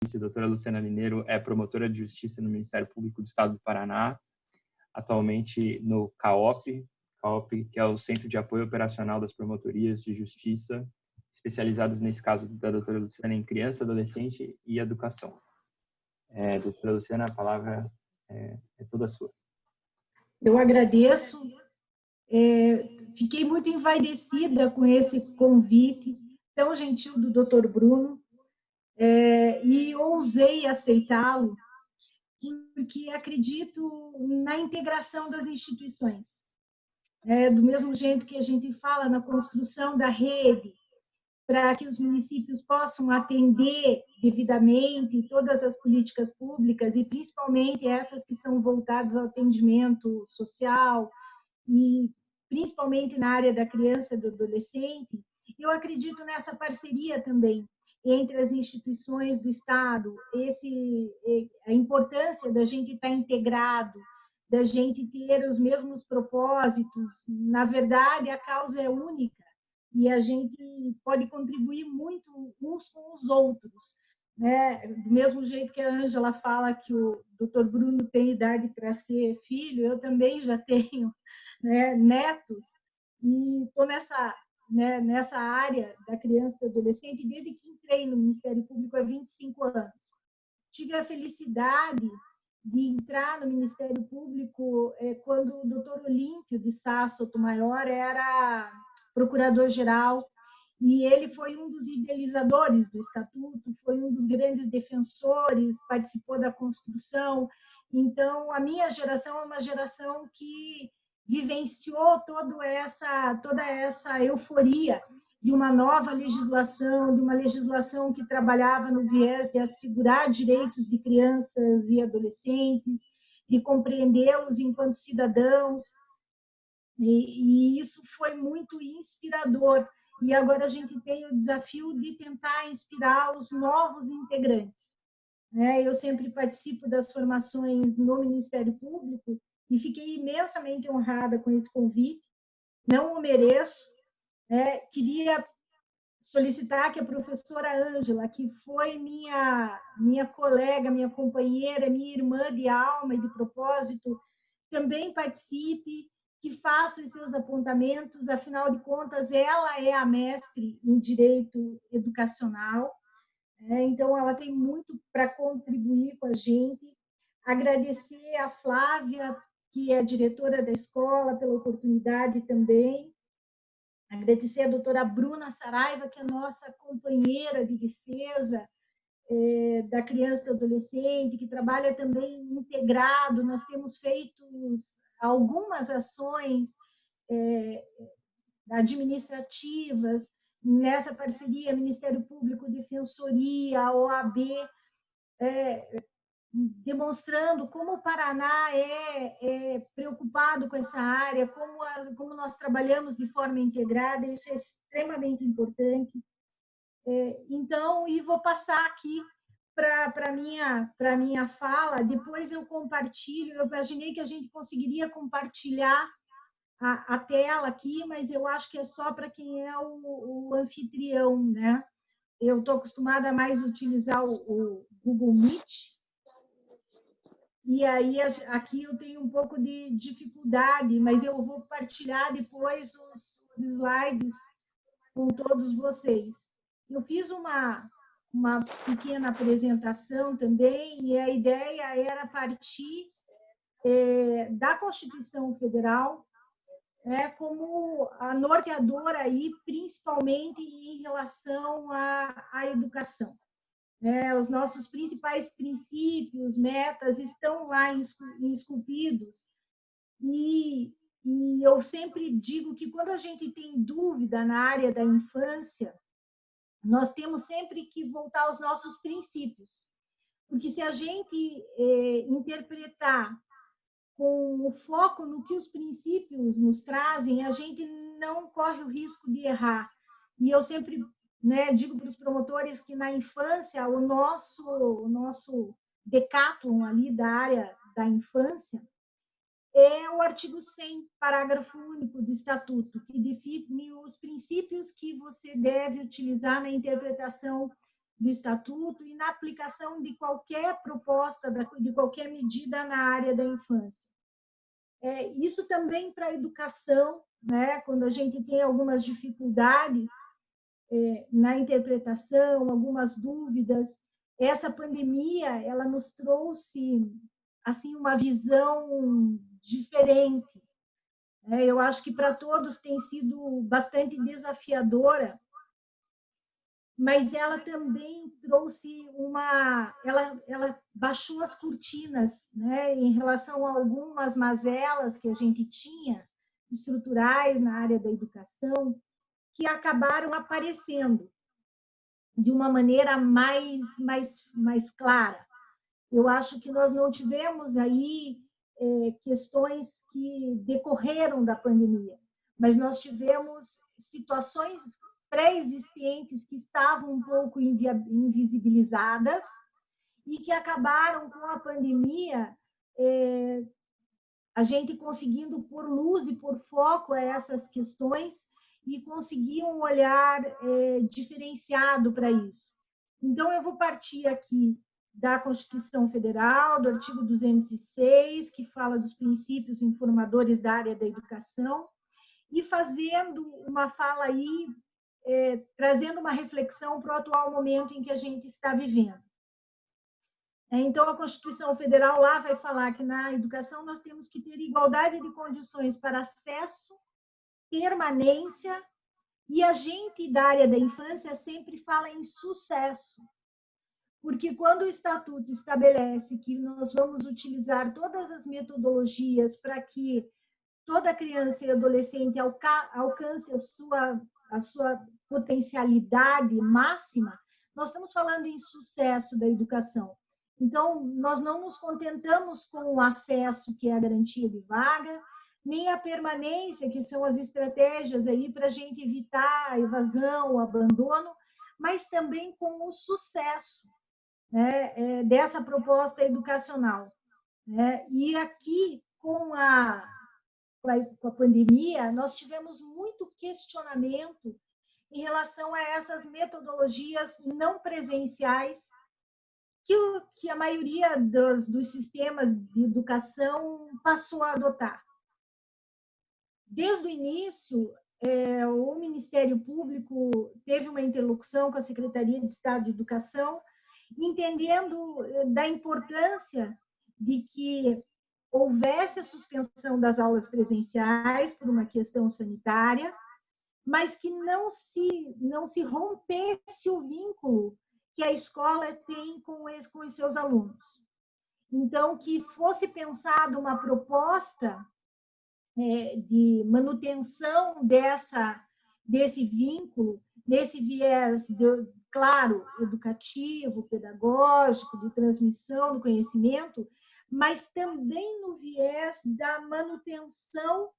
A doutora Luciana Lineiro é promotora de justiça no Ministério Público do Estado do Paraná, atualmente no CAOP, que é o Centro de Apoio Operacional das Promotorias de Justiça, especializados nesse caso da doutora Luciana em criança, adolescente e educação. Doutora Luciana, a palavra é toda sua. Eu agradeço. Fiquei muito envaidecida com esse convite tão gentil do Dr. Bruno, e ousei aceitá-lo, porque acredito na integração das instituições. Do mesmo jeito que a gente fala na construção da rede, para que os municípios possam atender devidamente todas as políticas públicas, e principalmente essas que são voltadas ao atendimento social, e principalmente na área da criança e do adolescente, eu acredito nessa parceria também entre as instituições do Estado, a importância da gente estar integrado, da gente ter os mesmos propósitos. Na verdade, a causa é única e a gente pode contribuir muito uns com os outros, né? Do mesmo jeito que a Ângela fala que o Dr. Bruno tem idade para ser filho, eu também já tenho, né, netos, e estou nessa área da criança e do adolescente desde que entrei no Ministério Público há 25 anos. Tive a felicidade de entrar no Ministério Público quando o doutor Olímpio de Sá Sotomayor era procurador-geral, e ele foi um dos idealizadores do Estatuto, foi um dos grandes defensores, participou da construção. Então, a minha geração é uma geração que vivenciou toda essa euforia de uma nova legislação, de uma legislação que trabalhava no viés de assegurar direitos de crianças e adolescentes, de compreendê-los enquanto cidadãos, e isso foi muito inspirador. E agora a gente tem o desafio de tentar inspirar os novos integrantes. Eu sempre participo das formações no Ministério Público e fiquei imensamente honrada com esse convite. Não o mereço. Queria solicitar que a professora Ângela, que foi minha colega, minha companheira, minha irmã de alma e de propósito, também participe, que faça os seus apontamentos, afinal de contas, ela é a mestre em direito educacional, então ela tem muito para contribuir com a gente. Agradecer a Flávia, que é a diretora da escola, pela oportunidade também. Agradecer a doutora Bruna Saraiva, que é nossa companheira de defesa da criança e do adolescente, que trabalha também integrado. Nós temos feito algumas ações administrativas nessa parceria Ministério Público, Defensoria, OAB, demonstrando como o Paraná é preocupado com essa área, como nós trabalhamos de forma integrada. Isso é extremamente importante. Então, e vou passar aqui para minha fala, depois eu compartilho. Eu imaginei que a gente conseguiria compartilhar a tela aqui, mas eu acho que é só para quem é o anfitrião, né? Eu estou acostumada a mais utilizar o Google Meet, e aí aqui eu tenho um pouco de dificuldade, mas eu vou partilhar depois os slides com todos vocês. Eu fiz uma pequena apresentação também, e a ideia era partir da Constituição Federal como a norteadora aí, principalmente em relação à educação. Os nossos principais princípios, metas estão lá esculpidos, e eu sempre digo que quando a gente tem dúvida na área da infância, nós temos sempre que voltar aos nossos princípios, porque se a gente interpretar com o foco no que os princípios nos trazem, a gente não corre o risco de errar. E eu sempre digo para os promotores que na infância o nosso decátlon ali da área da infância é o artigo 100, parágrafo único do Estatuto, que define os princípios que você deve utilizar na interpretação do Estatuto e na aplicação de qualquer proposta, de qualquer medida na área da infância. Isso também para a educação, né? Quando a gente tem algumas dificuldades na interpretação, algumas dúvidas, essa pandemia ela nos trouxe assim uma visão diferente. Eu acho que para todos tem sido bastante desafiadora, mas ela também trouxe ela baixou as cortinas, né, em relação a algumas mazelas que a gente tinha estruturais na área da educação, que acabaram aparecendo de uma maneira mais clara. Eu acho que nós não tivemos aí questões que decorreram da pandemia, mas nós tivemos situações pré-existentes que estavam um pouco invisibilizadas e que acabaram com a pandemia, a gente conseguindo pôr luz e pôr foco a essas questões e conseguir um olhar diferenciado para isso. Então, eu vou partir aqui da Constituição Federal, do artigo 206, que fala dos princípios informadores da área da educação, e fazendo uma fala aí, trazendo uma reflexão para o atual momento em que a gente está vivendo. Então, a Constituição Federal lá vai falar que na educação nós temos que ter igualdade de condições para acesso, permanência, e a gente da área da infância sempre fala em sucesso, porque quando o Estatuto estabelece que nós vamos utilizar todas as metodologias para que toda criança e adolescente alcance a sua potencialidade máxima, nós estamos falando em sucesso da educação. Então, nós não nos contentamos com o acesso, que é a garantia de vaga, nem a permanência, que são as estratégias aí para a gente evitar a evasão, o abandono, mas também com o sucesso, né, dessa proposta educacional. Né? E aqui, com a pandemia, nós tivemos muito questionamento em relação a essas metodologias não presenciais que a maioria dos sistemas de educação passou a adotar. Desde o início, o Ministério Público teve uma interlocução com a Secretaria de Estado de Educação, entendendo da importância de que houvesse a suspensão das aulas presenciais por uma questão sanitária, mas que não se rompesse o vínculo que a escola tem com os seus alunos. Então, que fosse pensada uma proposta de manutenção desse vínculo, nesse viés, claro, educativo, pedagógico, de transmissão do conhecimento, mas também no viés da manutenção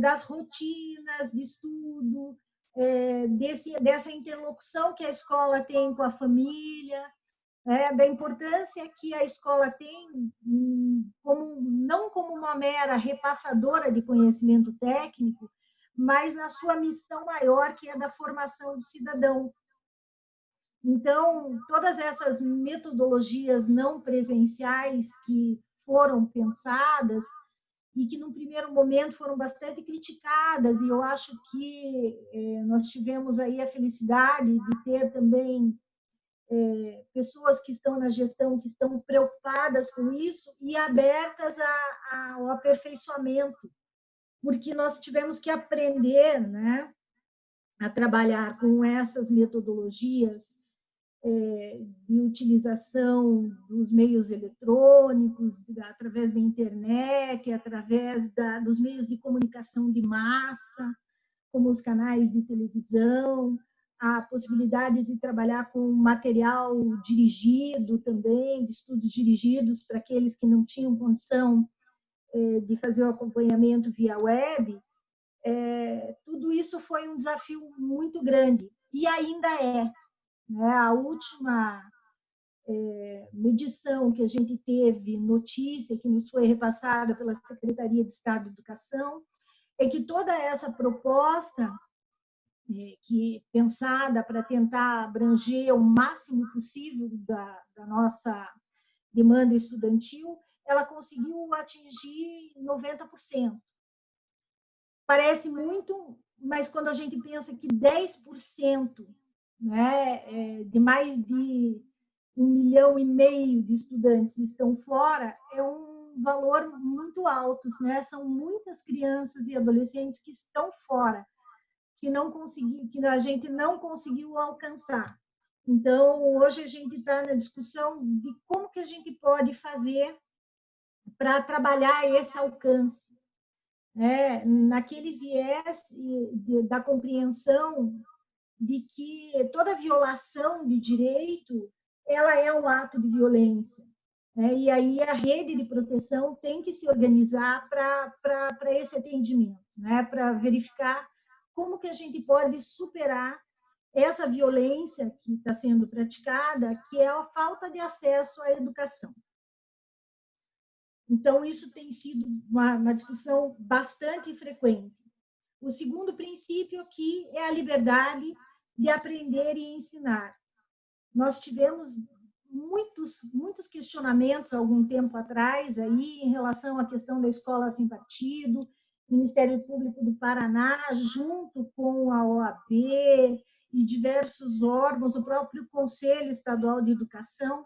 das rotinas de estudo, dessa interlocução que a escola tem com a família, da importância que a escola tem, não como uma mera repassadora de conhecimento técnico, mas na sua missão maior, que é da formação do cidadão. Então, todas essas metodologias não presenciais que foram pensadas e que, num primeiro momento, foram bastante criticadas, e eu acho que nós tivemos aí a felicidade de ter também pessoas que estão na gestão, que estão preocupadas com isso e abertas ao aperfeiçoamento, porque nós tivemos que aprender, né, a trabalhar com essas metodologias de utilização dos meios eletrônicos, através da internet, através dos meios de comunicação de massa, como os canais de televisão, a possibilidade de trabalhar com material dirigido também, de estudos dirigidos para aqueles que não tinham condição de fazer o acompanhamento via web. Tudo isso foi um desafio muito grande, e ainda é. Né? A última medição que a gente teve, notícia que nos foi repassada pela Secretaria de Estado de Educação, é que toda essa proposta que pensada para tentar abranger o máximo possível da nossa demanda estudantil, ela conseguiu atingir 90%. Parece muito, mas quando a gente pensa que 10%, né, de mais de 1,5 milhão de estudantes estão fora, é um valor muito alto, né? São muitas crianças e adolescentes que estão fora, que a gente não conseguiu alcançar. Então, hoje a gente está na discussão de como que a gente pode fazer para trabalhar esse alcance, né? Naquele viés da compreensão de que toda violação de direito ela é um ato de violência, né? E aí a rede de proteção tem que se organizar para esse atendimento, né? Para verificar como que a gente pode superar essa violência que está sendo praticada, que é a falta de acesso à educação. Então, isso tem sido uma discussão bastante frequente. O segundo princípio aqui é a liberdade de aprender e ensinar. Nós tivemos muitos questionamentos há algum tempo atrás aí em relação à questão da escola sem partido, Ministério Público do Paraná, junto com a OAB e diversos órgãos, o próprio Conselho Estadual de Educação,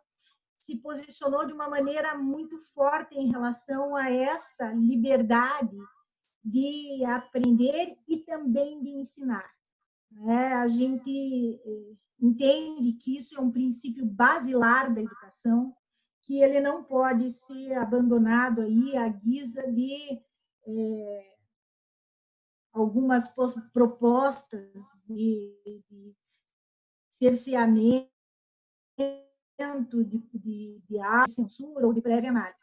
se posicionou de uma maneira muito forte em relação a essa liberdade de aprender e também de ensinar. A gente entende que isso é um princípio basilar da educação, que ele não pode ser abandonado aí à guisa de algumas propostas de cerceamento, de censura ou de prévia análise.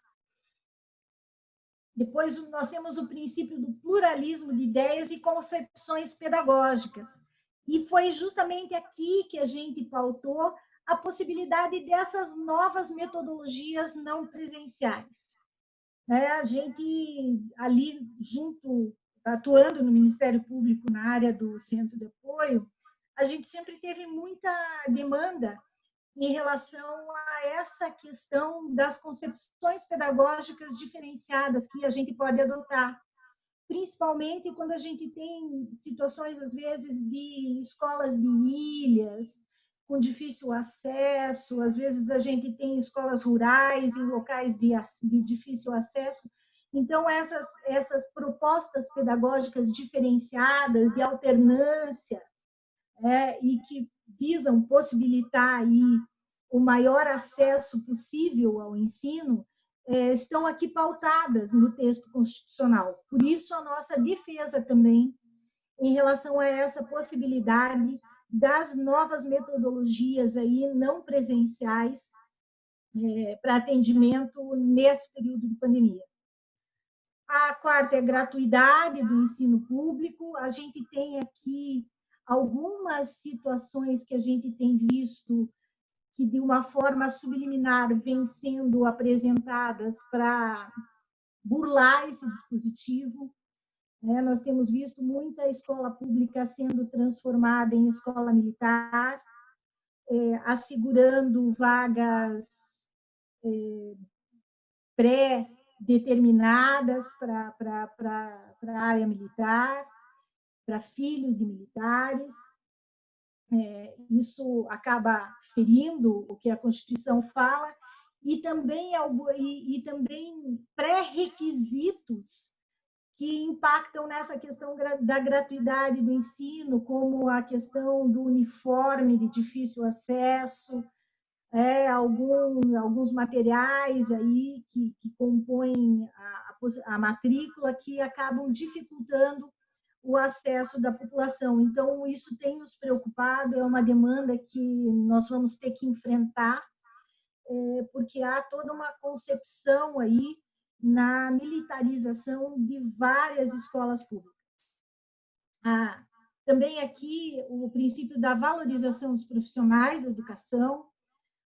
Depois, nós temos o princípio do pluralismo de ideias e concepções pedagógicas. E foi justamente aqui que a gente pautou a possibilidade dessas novas metodologias não presenciais. A gente, ali, junto, atuando no Ministério Público na área do centro de apoio, a gente sempre teve muita demanda em relação a essa questão das concepções pedagógicas diferenciadas que a gente pode adotar, principalmente quando a gente tem situações, às vezes, de escolas de ilhas, com difícil acesso, às vezes a gente tem escolas rurais em locais de difícil acesso. Então, essas propostas pedagógicas diferenciadas, de alternância, e que visam possibilitar aí o maior acesso possível ao ensino, estão aqui pautadas no texto constitucional. Por isso, a nossa defesa também em relação a essa possibilidade das novas metodologias aí não presenciais para atendimento nesse período de pandemia. A quarta é a gratuidade do ensino público. A gente tem aqui algumas situações que a gente tem visto que, de uma forma subliminar, vêm sendo apresentadas para burlar esse dispositivo. Nós temos visto muita escola pública sendo transformada em escola militar, assegurando vagas pré-determinadas para a área militar, para filhos de militares. Isso acaba ferindo o que a Constituição fala, e também pré-requisitos que impactam nessa questão da gratuidade do ensino, como a questão do uniforme de difícil acesso, alguns materiais aí que compõem a matrícula, que acabam dificultando o acesso da população. Então, isso tem nos preocupado, é uma demanda que nós vamos ter que enfrentar, porque há toda uma concepção aí na militarização de várias escolas públicas. Também aqui o princípio da valorização dos profissionais da educação,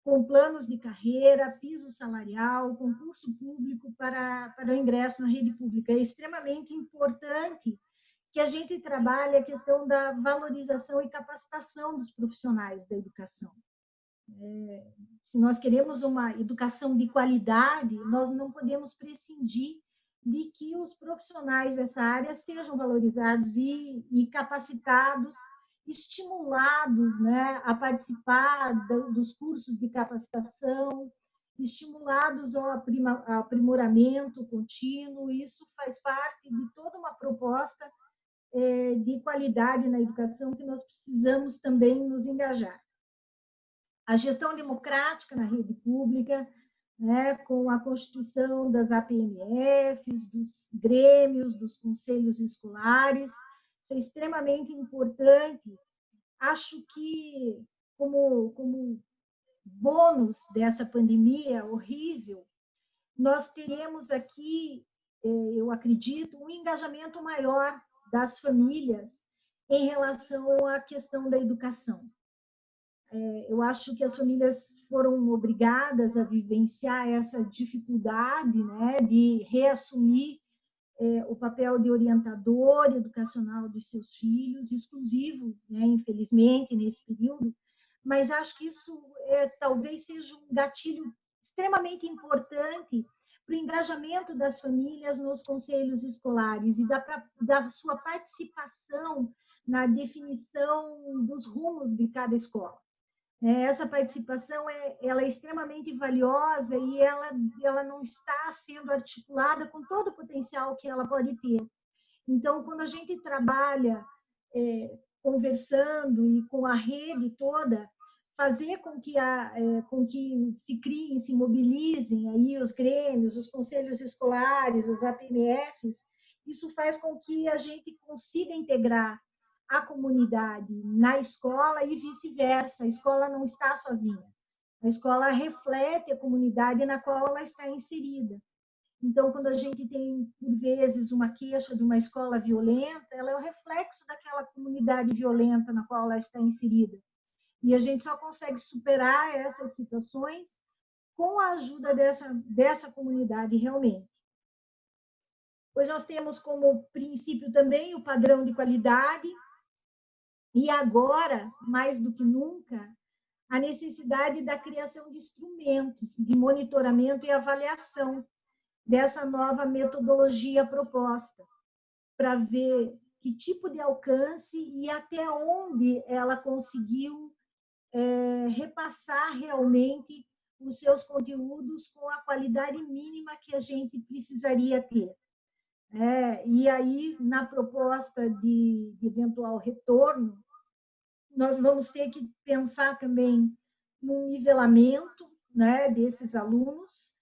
com planos de carreira, piso salarial, concurso público para o ingresso na rede pública. É extremamente importante que a gente trabalhe a questão da valorização e capacitação dos profissionais da educação. Se nós queremos uma educação de qualidade, nós não podemos prescindir de que os profissionais dessa área sejam valorizados e capacitados, estimulados, né, a participar dos cursos de capacitação, estimulados ao aprimoramento contínuo. Isso faz parte de toda uma proposta de qualidade na educação que nós precisamos também nos engajar. A gestão democrática na rede pública, né, com a constituição das APMFs, dos grêmios, dos conselhos escolares, isso é extremamente importante. Acho que, como bônus dessa pandemia horrível, nós teremos aqui, eu acredito, um engajamento maior das famílias em relação à questão da educação. Eu acho que as famílias foram obrigadas a vivenciar essa dificuldade, né, de reassumir o papel de orientador educacional dos seus filhos, exclusivo, né, infelizmente, nesse período, mas acho que isso talvez seja um gatilho extremamente importante para o engajamento das famílias nos conselhos escolares e da sua participação na definição dos rumos de cada escola. Essa participação ela é extremamente valiosa e ela não está sendo articulada com todo o potencial que ela pode ter. Então, quando a gente trabalha conversando e com a rede toda, fazer com que se criem, se mobilizem aí os grêmios, os conselhos escolares, as APMFs, isso faz com que a gente consiga integrar a comunidade na escola e vice-versa. A escola não está sozinha. A escola reflete a comunidade na qual ela está inserida. Então, quando a gente tem, por vezes, uma queixa de uma escola violenta, ela é o reflexo daquela comunidade violenta na qual ela está inserida. E a gente só consegue superar essas situações com a ajuda dessa comunidade realmente. Pois nós temos como princípio também o padrão de qualidade, e agora, mais do que nunca, a necessidade da criação de instrumentos de monitoramento e avaliação dessa nova metodologia proposta, para ver que tipo de alcance e até onde ela conseguiu repassar realmente os seus conteúdos com a qualidade mínima que a gente precisaria ter. E aí, na proposta de eventual retorno, nós vamos ter que pensar também no nivelamento, né, desses alunos,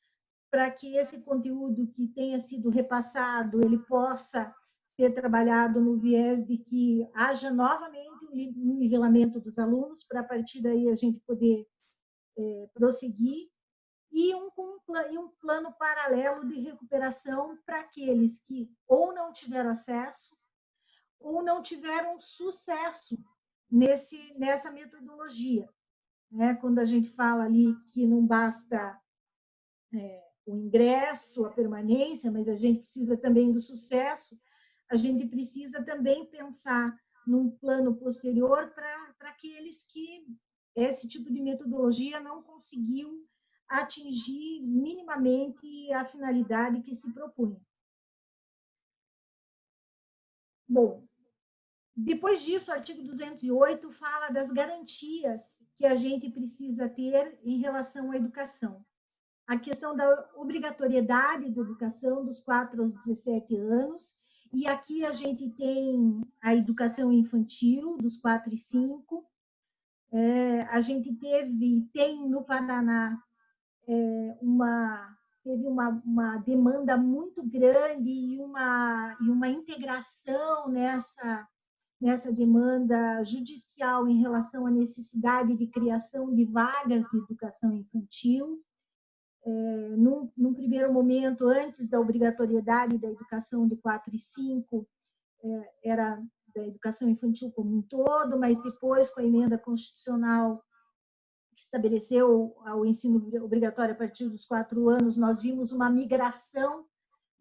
para que esse conteúdo que tenha sido repassado, ele possa ser trabalhado no viés de que haja novamente um nivelamento dos alunos, para a partir daí a gente poder prosseguir, e um plano paralelo de recuperação para aqueles que ou não tiveram acesso ou não tiveram sucesso nessa metodologia. Quando a gente fala ali que não basta o ingresso, a permanência, mas a gente precisa também do sucesso, a gente precisa também pensar num plano posterior para aqueles que esse tipo de metodologia não conseguiu atingir minimamente a finalidade que se propunha. Bom, depois disso, o artigo 208 fala das garantias que a gente precisa ter em relação à educação. A questão da obrigatoriedade da educação dos 4 aos 17 anos, e aqui a gente tem a educação infantil, dos 4 e 5. A gente tem no Paraná teve uma demanda muito grande e uma integração nessa demanda judicial em relação à necessidade de criação de vagas de educação infantil. Num primeiro momento, antes da obrigatoriedade da educação de 4 e 5, era da educação infantil como um todo, mas depois, com a emenda constitucional que estabeleceu o ensino obrigatório a partir dos 4 anos, nós vimos uma migração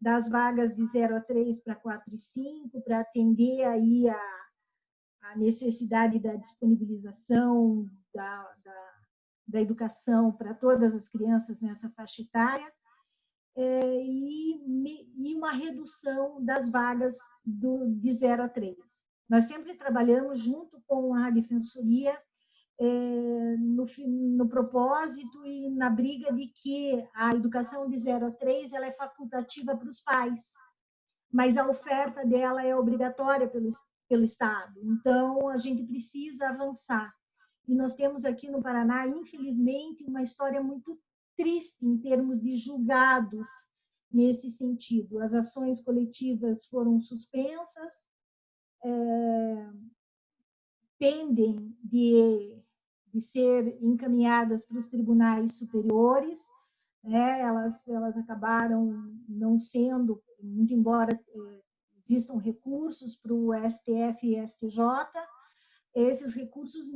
das vagas de 0 a 3 para 4 e 5, para atender aí a necessidade da disponibilização da educação para todas as crianças nessa faixa etária, e uma redução das vagas de 0 a 3. Nós sempre trabalhamos junto com a Defensoria no propósito e na briga de que a educação de 0 a 3 ela é facultativa para os pais, mas a oferta dela é obrigatória pelo Estado. Então, a gente precisa avançar. E nós temos aqui no Paraná, infelizmente, uma história muito triste em termos de julgados nesse sentido. As ações coletivas foram suspensas, pendem de ser encaminhadas para os tribunais superiores, né? Elas acabaram não sendo, muito embora existam recursos para o STF e STJ, esses recursos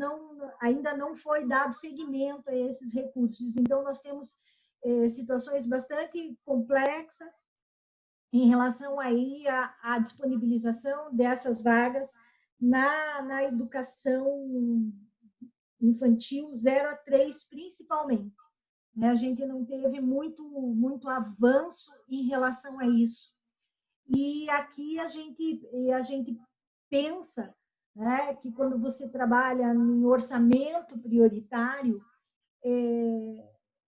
ainda não foi dado seguimento a esses recursos. Então, nós temos situações bastante complexas em relação aí à disponibilização dessas vagas na educação infantil 0 a 3, principalmente. A gente não teve muito avanço em relação a isso. E aqui a gente pensa, né, que quando você trabalha em orçamento prioritário,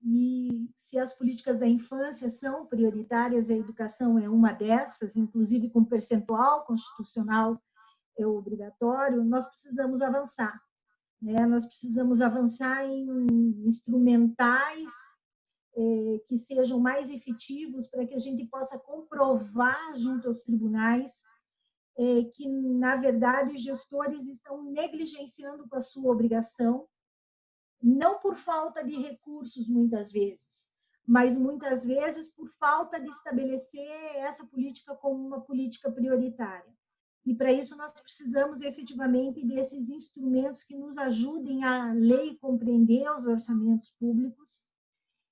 e se as políticas da infância são prioritárias, a educação é uma dessas, inclusive com percentual constitucional obrigatório, nós precisamos avançar. Nós precisamos avançar em instrumentais que sejam mais efetivos para que a gente possa comprovar junto aos tribunais que, na verdade, os gestores estão negligenciando com a sua obrigação, não por falta de recursos, muitas vezes, mas muitas vezes por falta de estabelecer essa política como uma política prioritária. E, para isso, nós precisamos efetivamente desses instrumentos que nos ajudem a ler e compreender os orçamentos públicos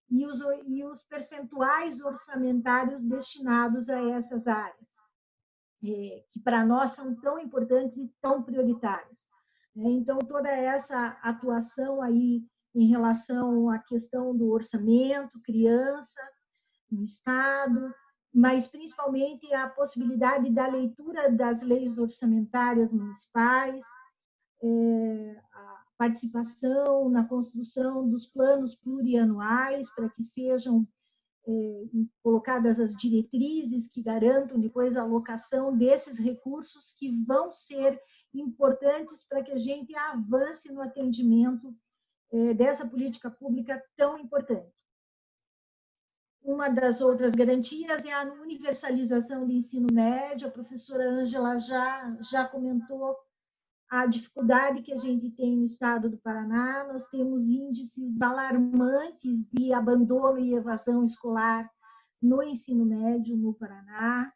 e os percentuais orçamentários destinados a essas áreas, que para nós são tão importantes e tão prioritárias. Então, toda essa atuação aí em relação à questão do orçamento, criança, no Estado, mas principalmente a possibilidade da leitura das leis orçamentárias municipais, a participação na construção dos planos plurianuais, para que sejam colocadas as diretrizes que garantam depois a alocação desses recursos que vão ser importantes para que a gente avance no atendimento dessa política pública tão importante. Uma das outras garantias é a universalização do ensino médio. A professora Ângela já comentou a dificuldade que a gente tem no estado do Paraná. Nós temos índices alarmantes de abandono e evasão escolar no ensino médio no Paraná,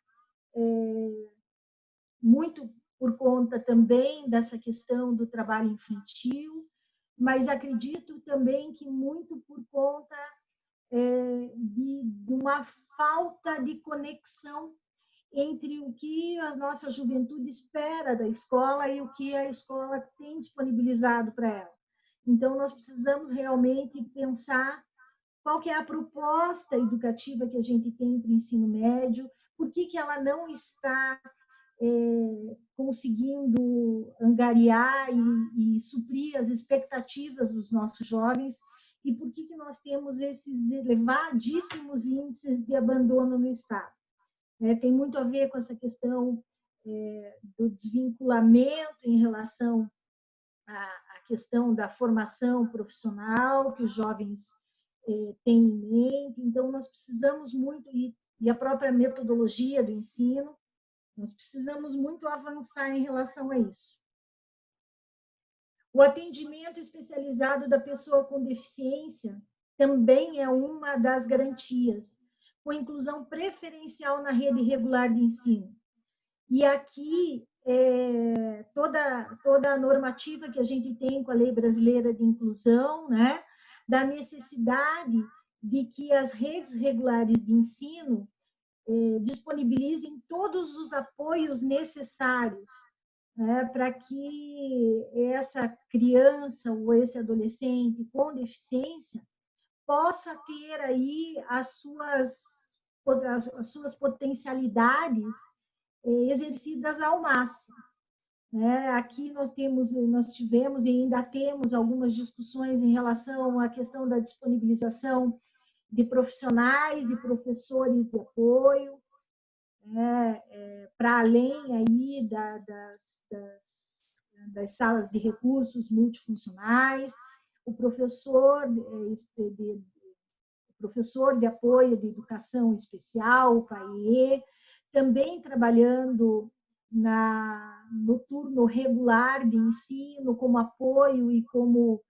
muito por conta também dessa questão do trabalho infantil, mas acredito também que muito por conta de uma falta de conexão entre o que a nossa juventude espera da escola e o que a escola tem disponibilizado para ela. Então, nós precisamos realmente pensar qual que é a proposta educativa que a gente tem para o ensino médio, por que ela não está conseguindo angariar e suprir as expectativas dos nossos jovens, e por que nós temos esses elevadíssimos índices de abandono no Estado. Tem muito a ver com essa questão do desvinculamento em relação à questão da formação profissional que os jovens têm em mente. Então, nós precisamos muito, e a própria metodologia do ensino, nós precisamos muito avançar em relação a isso. O atendimento especializado da pessoa com deficiência também é uma das garantias, com inclusão preferencial na rede regular de ensino. E aqui, toda a normativa que a gente tem com a Lei Brasileira de Inclusão, né, da necessidade de que as redes regulares de ensino disponibilizem todos os apoios necessários, né, para que essa criança ou esse adolescente com deficiência possa ter aí as suas potencialidades exercidas ao máximo. Né? Aqui nós tivemos e ainda temos algumas discussões em relação à questão da disponibilização de profissionais e professores de apoio, né? Para além aí das salas de recursos multifuncionais, o professor de apoio de educação especial, o PAEE, também trabalhando no turno regular de ensino, como apoio e como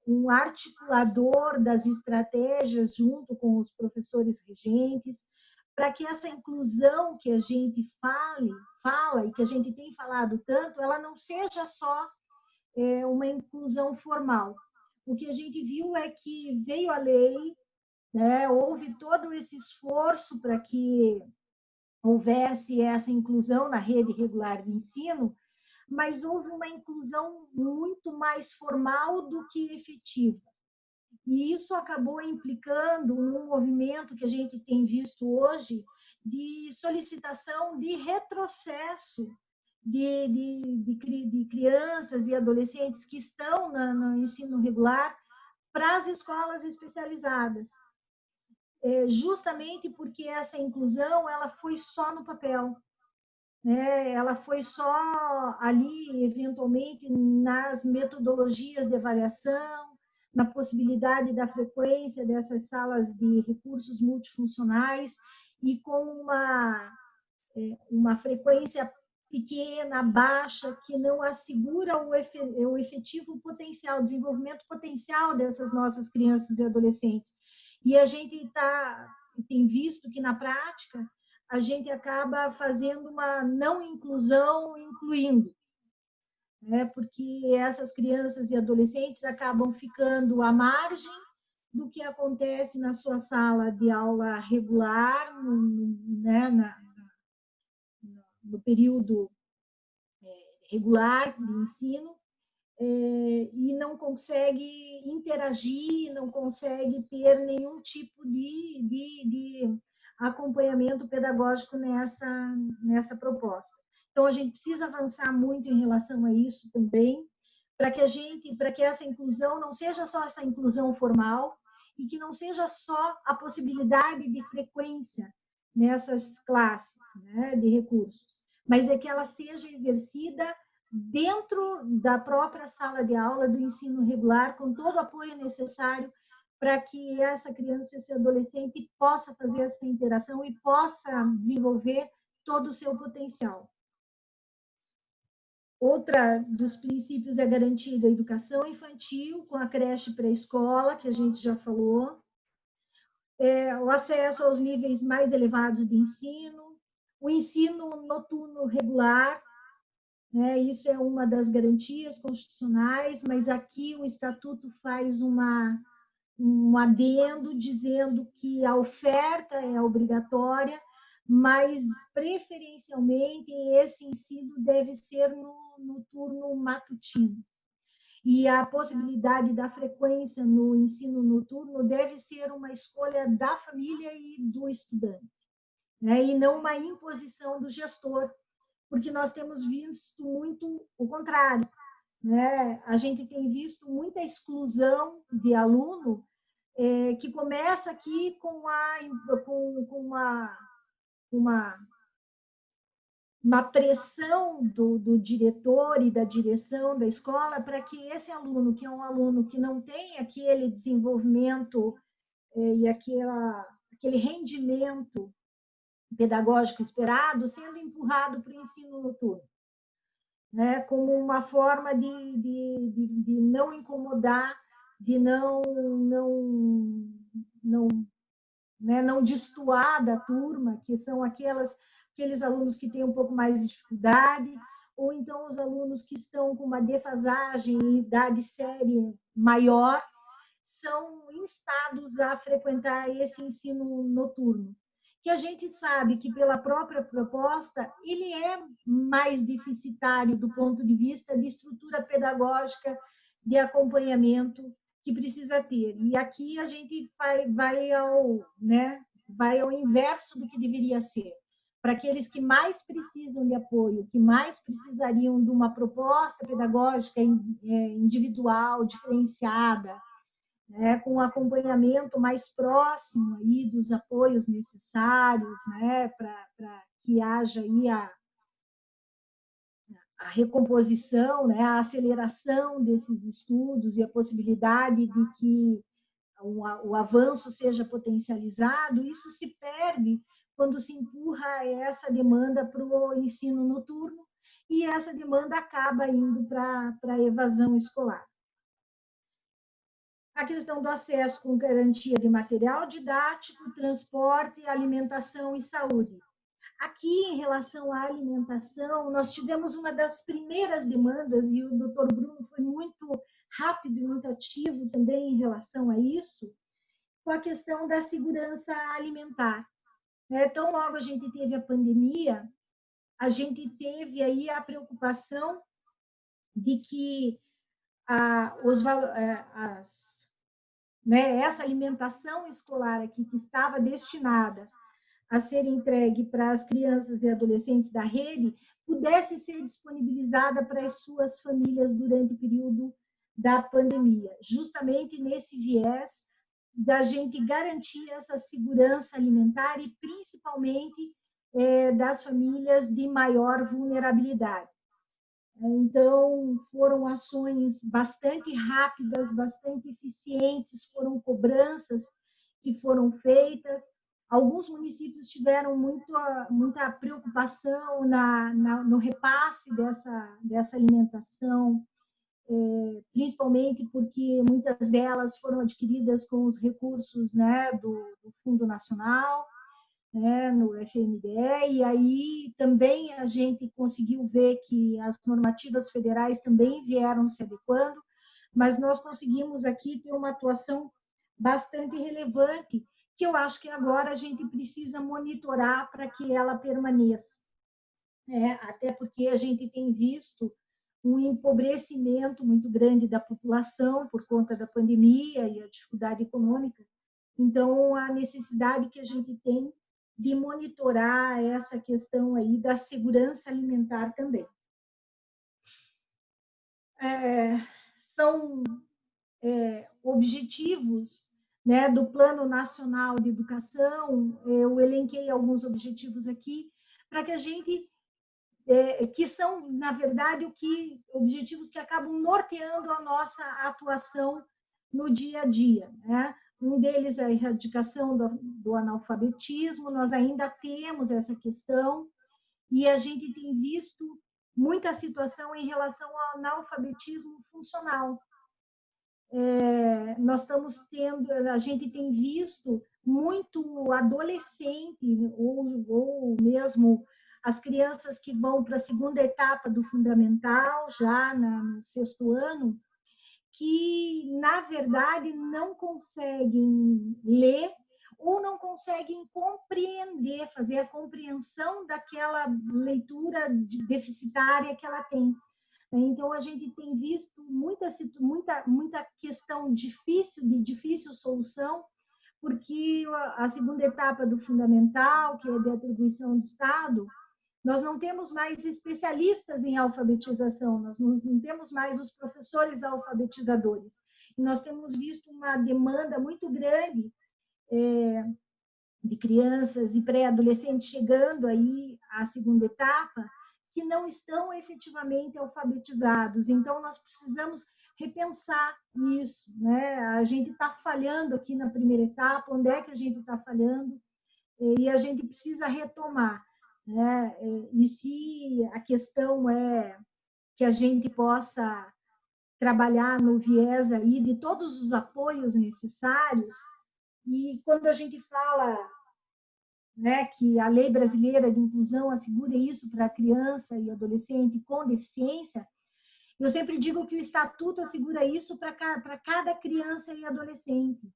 um articulador das estratégias junto com os professores regentes, para que essa inclusão que a gente fala e que a gente tem falado tanto, ela não seja só uma inclusão formal. O que a gente viu é que veio a lei, né, houve todo esse esforço para que houvesse essa inclusão na rede regular de ensino, mas houve uma inclusão muito mais formal do que efetiva. E isso acabou implicando num movimento que a gente tem visto hoje de solicitação de retrocesso de crianças e adolescentes que estão no ensino regular para as escolas especializadas. Justamente porque essa inclusão ela foi só no papel, né? Ela foi só ali, eventualmente, nas metodologias de avaliação, na possibilidade da frequência dessas salas de recursos multifuncionais e com uma frequência pequena, baixa, que não assegura o efetivo potencial, o desenvolvimento potencial dessas nossas crianças e adolescentes. E a gente tem visto que, na prática, a gente acaba fazendo uma não inclusão incluindo, né? Porque essas crianças e adolescentes acabam ficando à margem do que acontece na sua sala de aula regular, né? No período regular de ensino, e não consegue interagir, não consegue ter nenhum tipo de acompanhamento pedagógico nessa proposta. Então, a gente precisa avançar muito em relação a isso também, para que essa inclusão não seja só essa inclusão formal e que não seja só a possibilidade de frequência nessas classes, né, de recursos, mas é que ela seja exercida dentro da própria sala de aula do ensino regular, com todo o apoio necessário para que essa criança e esse adolescente possa fazer essa interação e possa desenvolver todo o seu potencial. Outra dos princípios é garantir a educação infantil, com a creche pré-escola, que a gente já falou, o acesso aos níveis mais elevados de ensino, o ensino noturno regular, né? Isso é uma das garantias constitucionais, mas aqui o Estatuto faz um adendo dizendo que a oferta é obrigatória, mas preferencialmente esse ensino deve ser no turno matutino. E a possibilidade da frequência no ensino noturno deve ser uma escolha da família e do estudante, né? E não uma imposição do gestor, porque nós temos visto muito o contrário, né? A gente tem visto muita exclusão de aluno que começa aqui com uma pressão do diretor e da direção da escola para que esse aluno, que é um aluno que não tem aquele desenvolvimento e aquele rendimento pedagógico esperado, sendo empurrado para o ensino noturno, né? Como uma forma de não incomodar, de não destoar da turma, que são aqueles alunos que têm um pouco mais de dificuldade, ou então os alunos que estão com uma defasagem em idade séria maior, são instados a frequentar esse ensino noturno. que a gente sabe que, pela própria proposta, ele é mais deficitário do ponto de vista de estrutura pedagógica, de acompanhamento que precisa ter. E aqui a gente vai ao inverso do que deveria ser. Para aqueles que mais precisam de apoio, que mais precisariam de uma proposta pedagógica individual, diferenciada, né, com um acompanhamento mais próximo aí dos apoios necessários, né, para que haja aí a recomposição, né, a aceleração desses estudos e a possibilidade de que o avanço seja potencializado, isso se perde quando se empurra essa demanda para o ensino noturno e essa demanda acaba indo para a evasão escolar. A questão do acesso com garantia de material didático, transporte, alimentação e saúde. Aqui, em relação à alimentação, nós tivemos uma das primeiras demandas, e o doutor Bruno foi muito rápido e muito ativo também em relação a isso, com a questão da segurança alimentar. Tão logo a gente teve a pandemia, a gente teve aí a preocupação de que essa alimentação escolar aqui, que estava destinada a ser entregue para as crianças e adolescentes da rede, pudesse ser disponibilizada para as suas famílias durante o período da pandemia, justamente nesse viés da gente garantir essa segurança alimentar e principalmente das famílias de maior vulnerabilidade. Então, foram ações bastante rápidas, bastante eficientes, foram cobranças que foram feitas. Alguns municípios tiveram muita preocupação no repasse dessa alimentação, principalmente porque muitas delas foram adquiridas com os recursos, né, do Fundo Nacional, né, no FNDE, e aí também a gente conseguiu ver que as normativas federais também vieram se adequando, mas nós conseguimos aqui ter uma atuação bastante relevante, que eu acho que agora a gente precisa monitorar para que ela permaneça. Até porque a gente tem visto um empobrecimento muito grande da população por conta da pandemia e a dificuldade econômica. Então, a necessidade que a gente tem de monitorar essa questão aí da segurança alimentar também. São objetivos, né, do Plano Nacional de Educação, eu elenquei alguns objetivos aqui, para que a gente, que são, na verdade, objetivos que acabam norteando a nossa atuação no dia a dia, né? Um deles é a erradicação do analfabetismo, nós ainda temos essa questão, e a gente tem visto muita situação em relação ao analfabetismo funcional. A gente tem visto muito adolescente, ou mesmo as crianças que vão para a segunda etapa do fundamental, já no 6º ano, que, na verdade, não conseguem ler ou não conseguem compreender, fazer a compreensão daquela leitura deficitária que ela tem. Então, a gente tem visto muita questão de difícil solução, porque a segunda etapa do fundamental, que é de atribuição do Estado, nós não temos mais especialistas em alfabetização, nós não temos mais os professores alfabetizadores. E nós temos visto uma demanda muito grande de crianças e pré-adolescentes chegando aí à segunda etapa, que não estão efetivamente alfabetizados. Então, nós precisamos repensar isso, né? A gente está falhando aqui na primeira etapa, onde é que a gente está falhando? E a gente precisa retomar, né? E se a questão é que a gente possa trabalhar no viés aí de todos os apoios necessários, e quando a gente fala, né, que a Lei Brasileira de Inclusão assegura isso para a criança e adolescente com deficiência, eu sempre digo que o Estatuto assegura isso para cada criança e adolescente,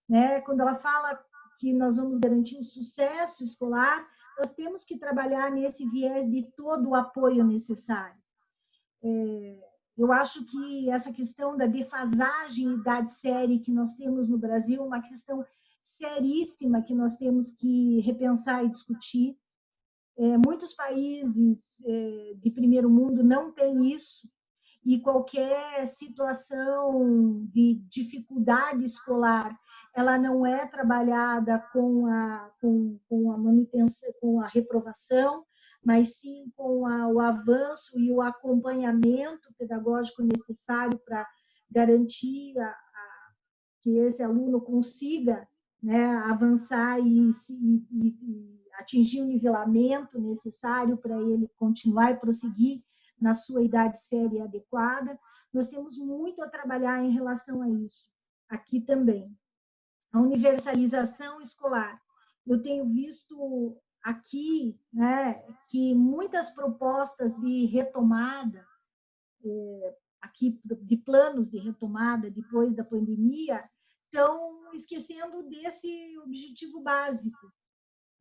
né? Quando ela fala que nós vamos garantir o sucesso escolar, nós temos que trabalhar nesse viés de todo o apoio necessário. Eu acho que essa questão da defasagem idade-série que nós temos no Brasil é uma questão seríssima que nós temos que repensar e discutir. Muitos países de primeiro mundo não têm isso, e qualquer situação de dificuldade escolar, ela não é trabalhada com a manutenção, com a reprovação, mas sim com o avanço e o acompanhamento pedagógico necessário para garantir que esse aluno consiga, né, avançar e atingir o nivelamento necessário para ele continuar e prosseguir na sua idade séria e adequada. Nós temos muito a trabalhar em relação a isso, aqui também. A universalização escolar. Eu tenho visto aqui, né, que muitas propostas de retomada, aqui de planos de retomada depois da pandemia, estão esquecendo desse objetivo básico,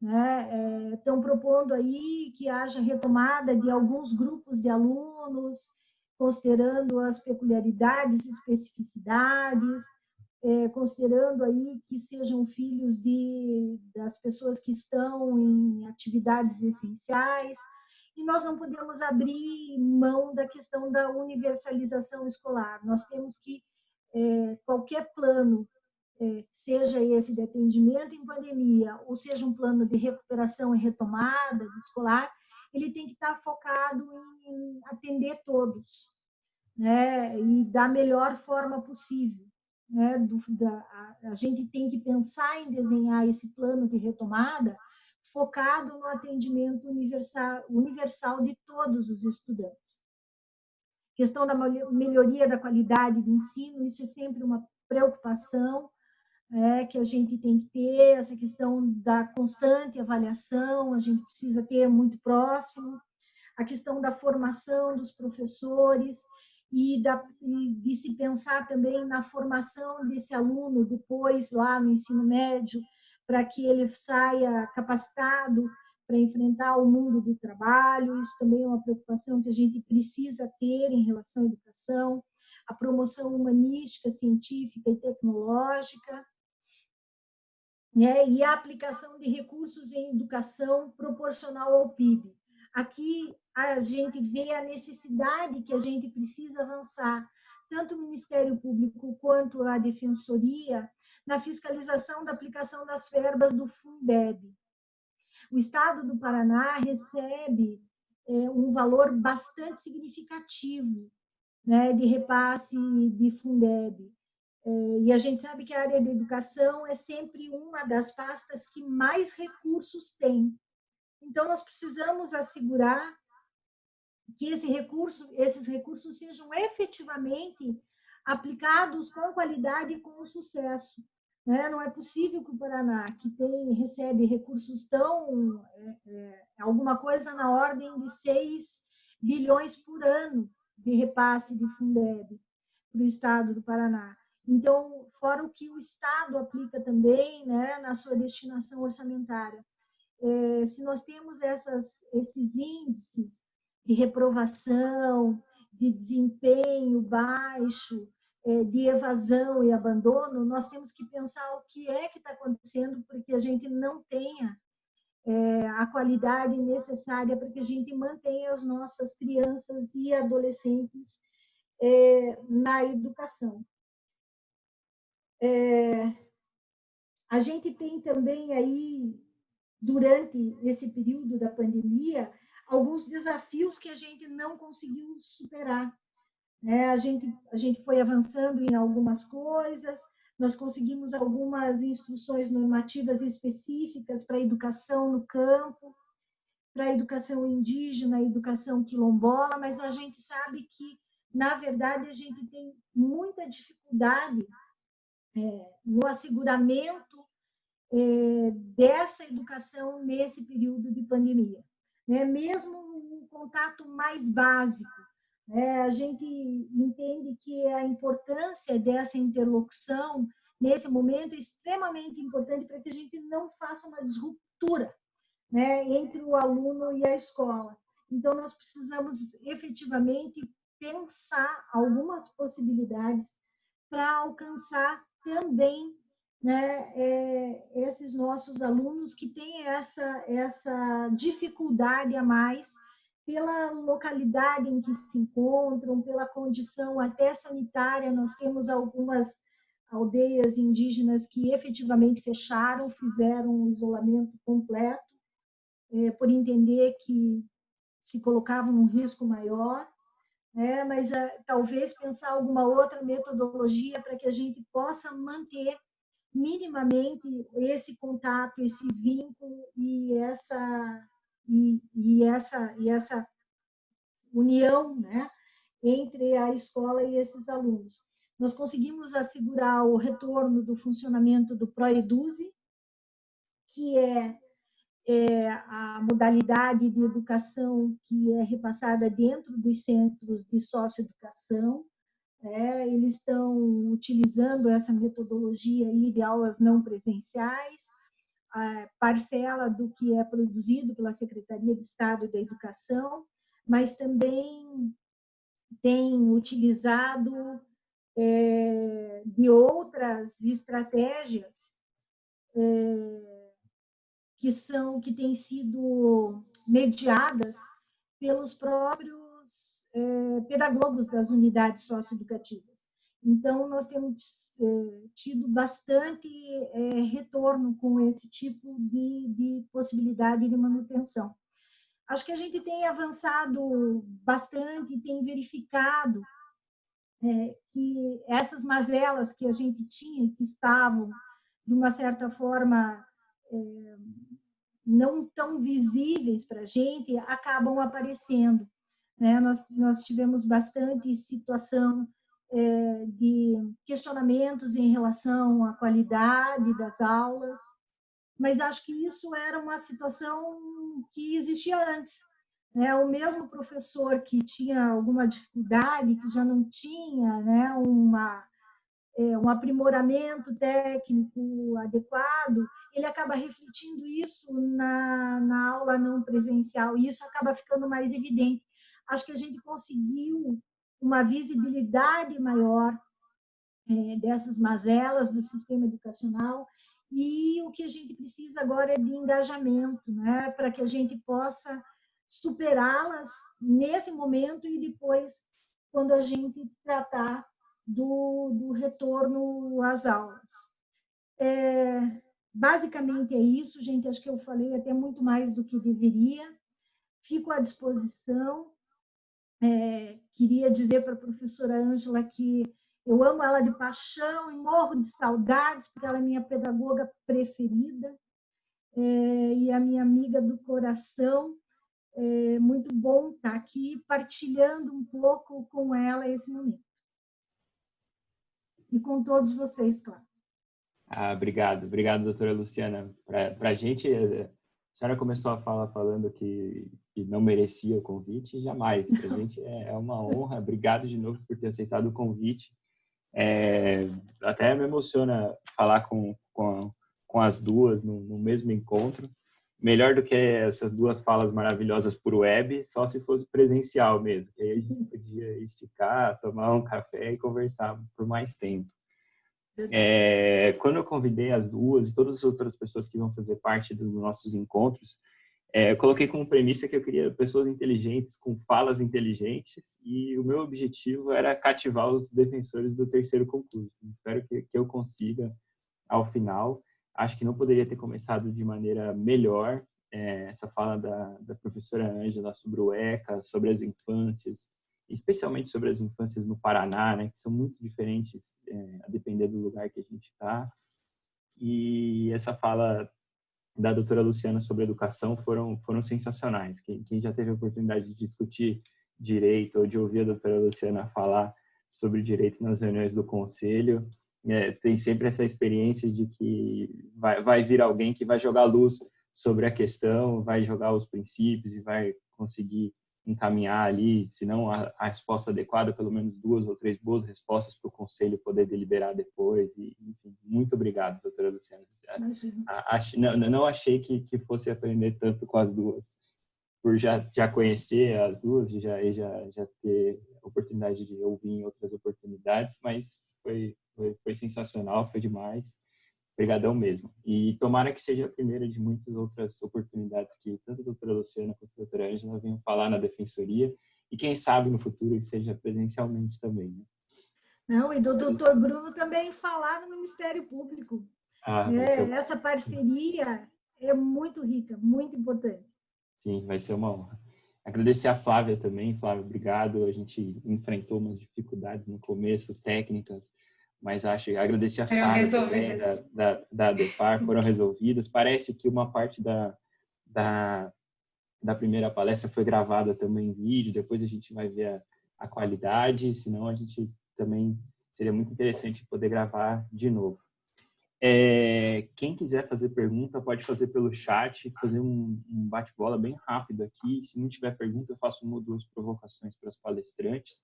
né? Estão propondo aí que haja retomada de alguns grupos de alunos, considerando as peculiaridades e especificidades, considerando aí que sejam filhos das pessoas que estão em atividades essenciais, e nós não podemos abrir mão da questão da universalização escolar. Nós temos que, qualquer plano, seja esse de atendimento em pandemia, ou seja um plano de recuperação e retomada escolar, ele tem que estar focado em atender todos, né? E da melhor forma possível. Né? A gente tem que pensar em desenhar esse plano de retomada focado no atendimento universal de todos os estudantes. Questão da melhoria da qualidade de ensino, isso é sempre uma preocupação, que a gente tem que ter, essa questão da constante avaliação, a gente precisa ter muito próximo, a questão da formação dos professores e de se pensar também na formação desse aluno depois lá no ensino médio, para que ele saia capacitado para enfrentar o mundo do trabalho. Isso também é uma preocupação que a gente precisa ter em relação à educação, a promoção humanística, científica e tecnológica, né? E a aplicação de recursos em educação proporcional ao PIB. Aqui a gente vê a necessidade que a gente precisa avançar, tanto o Ministério Público quanto a Defensoria, na fiscalização da aplicação das verbas do Fundeb. O Estado do Paraná recebe um valor bastante significativo, né, de repasse de Fundeb. E a gente sabe que a área da educação é sempre uma das pastas que mais recursos tem. Então, nós precisamos assegurar que esses recursos sejam efetivamente aplicados com qualidade e com sucesso. Não é possível que o Paraná, que recebe recursos alguma coisa na ordem de 6 bilhões por ano de repasse de Fundeb para o Estado do Paraná. Então, fora o que o Estado aplica também, né, na sua destinação orçamentária. Se nós temos esses índices de reprovação, de desempenho baixo, de evasão e abandono, nós temos que pensar o que é que está acontecendo porque a gente não tenha a qualidade necessária para que a gente mantenha as nossas crianças e adolescentes na educação. A gente tem também aí, durante esse período da pandemia, alguns desafios que a gente não conseguiu superar. A gente foi avançando em algumas coisas, nós conseguimos algumas instruções normativas específicas para a educação no campo, para a educação indígena, a educação quilombola, mas a gente sabe que, na verdade, a gente tem muita dificuldade no asseguramento dessa educação nesse período de pandemia. Mesmo um contato mais básico, a gente entende que a importância dessa interlocução nesse momento é extremamente importante para que a gente não faça uma disruptura, né, entre o aluno e a escola. Então, nós precisamos efetivamente pensar algumas possibilidades para alcançar também, né, esses nossos alunos que têm essa dificuldade a mais pela localidade em que se encontram, pela condição até sanitária. Nós temos algumas aldeias indígenas que efetivamente fecharam, fizeram um isolamento completo, por entender que se colocavam num risco maior, né? Mas talvez pensar alguma outra metodologia para que a gente possa manter minimamente esse contato, esse vínculo e essa união, né, entre a escola e esses alunos. Nós conseguimos assegurar o retorno do funcionamento do ProEduze, que é a modalidade de educação que é repassada dentro dos centros de socioeducação. Eles estão utilizando essa metodologia aí de aulas não presenciais, a parcela do que é produzido pela Secretaria de Estado da Educação, mas também tem utilizado de outras estratégias que têm sido mediadas pelos próprios pedagogos das unidades socioeducativas. Então, nós temos tido bastante retorno com esse tipo de possibilidade de manutenção. Acho que a gente tem avançado bastante, tem verificado que essas mazelas que a gente tinha, que estavam, de uma certa forma, não tão visíveis para a gente, acabam aparecendo. Né? Nós tivemos bastante situação de questionamentos em relação à qualidade das aulas, mas acho que isso era uma situação que existia antes. Né? O mesmo professor que tinha alguma dificuldade, que já não tinha, né, um aprimoramento técnico adequado, ele acaba refletindo isso na aula não presencial, e isso acaba ficando mais evidente. Acho que a gente conseguiu uma visibilidade maior dessas mazelas do sistema educacional, e o que a gente precisa agora é de engajamento, né, para que a gente possa superá-las nesse momento e depois, quando a gente tratar do retorno às aulas. Basicamente é isso, gente. Acho que eu falei até muito mais do que deveria. Fico à disposição. Queria dizer para a professora Ângela que eu amo ela de paixão e morro de saudades, porque ela é minha pedagoga preferida e a minha amiga do coração. É muito bom estar aqui partilhando um pouco com ela esse momento. E com todos vocês, claro. Obrigado, doutora Luciana. Para a gente, a senhora começou a falar falando que não merecia o convite, jamais. Para a gente é uma honra. Obrigado de novo por ter aceitado o convite. Até me emociona falar com as duas no mesmo encontro. Melhor do que essas duas falas maravilhosas por web, só se fosse presencial mesmo. Aí a gente podia esticar, tomar um café e conversar por mais tempo. Quando eu convidei as duas e todas as outras pessoas que vão fazer parte dos nossos encontros, eu coloquei como premissa que eu queria pessoas inteligentes, com falas inteligentes, e o meu objetivo era cativar os defensores do terceiro concurso. Espero que eu consiga ao final. Acho que não poderia ter começado de maneira melhor. Essa fala da professora Ângela sobre o ECA, sobre as infâncias, especialmente sobre as infâncias no Paraná, né, que são muito diferentes a depender do lugar que a gente está. E essa fala da doutora Luciana sobre educação foram sensacionais. Quem já teve a oportunidade de discutir direito ou de ouvir a doutora Luciana falar sobre direito nas reuniões do conselho, tem sempre essa experiência de que vai vir alguém que vai jogar luz sobre a questão, vai jogar os princípios e vai conseguir encaminhar ali, se não a resposta adequada, pelo menos 2 ou 3 boas respostas para o conselho poder deliberar depois. E, enfim, muito obrigado, doutora Luciana. Não achei que fosse aprender tanto com as duas, por já conhecer as duas, já ter oportunidade de ouvir em outras oportunidades, mas foi sensacional, foi demais. Obrigadão mesmo. E tomara que seja a primeira de muitas outras oportunidades que tanto a doutora Luciana quanto a doutora Ângela venham falar na defensoria e quem sabe no futuro seja presencialmente também. Né? Não, e do doutor Bruno também falar no Ministério Público. Essa parceria é muito rica, muito importante. Sim, vai ser uma honra. Agradecer a Flávia também. Flávia, obrigado. A gente enfrentou umas dificuldades no começo, técnicas, mas agradecer a Sara também, da ADEPAR, foram resolvidas. Parece que uma parte da primeira palestra foi gravada também em vídeo, depois a gente vai ver a qualidade, senão a gente também seria muito interessante poder gravar de novo. Quem quiser fazer pergunta, pode fazer pelo chat, fazer um bate-bola bem rápido aqui. Se não tiver pergunta, eu faço 1 ou 2 provocações para os palestrantes,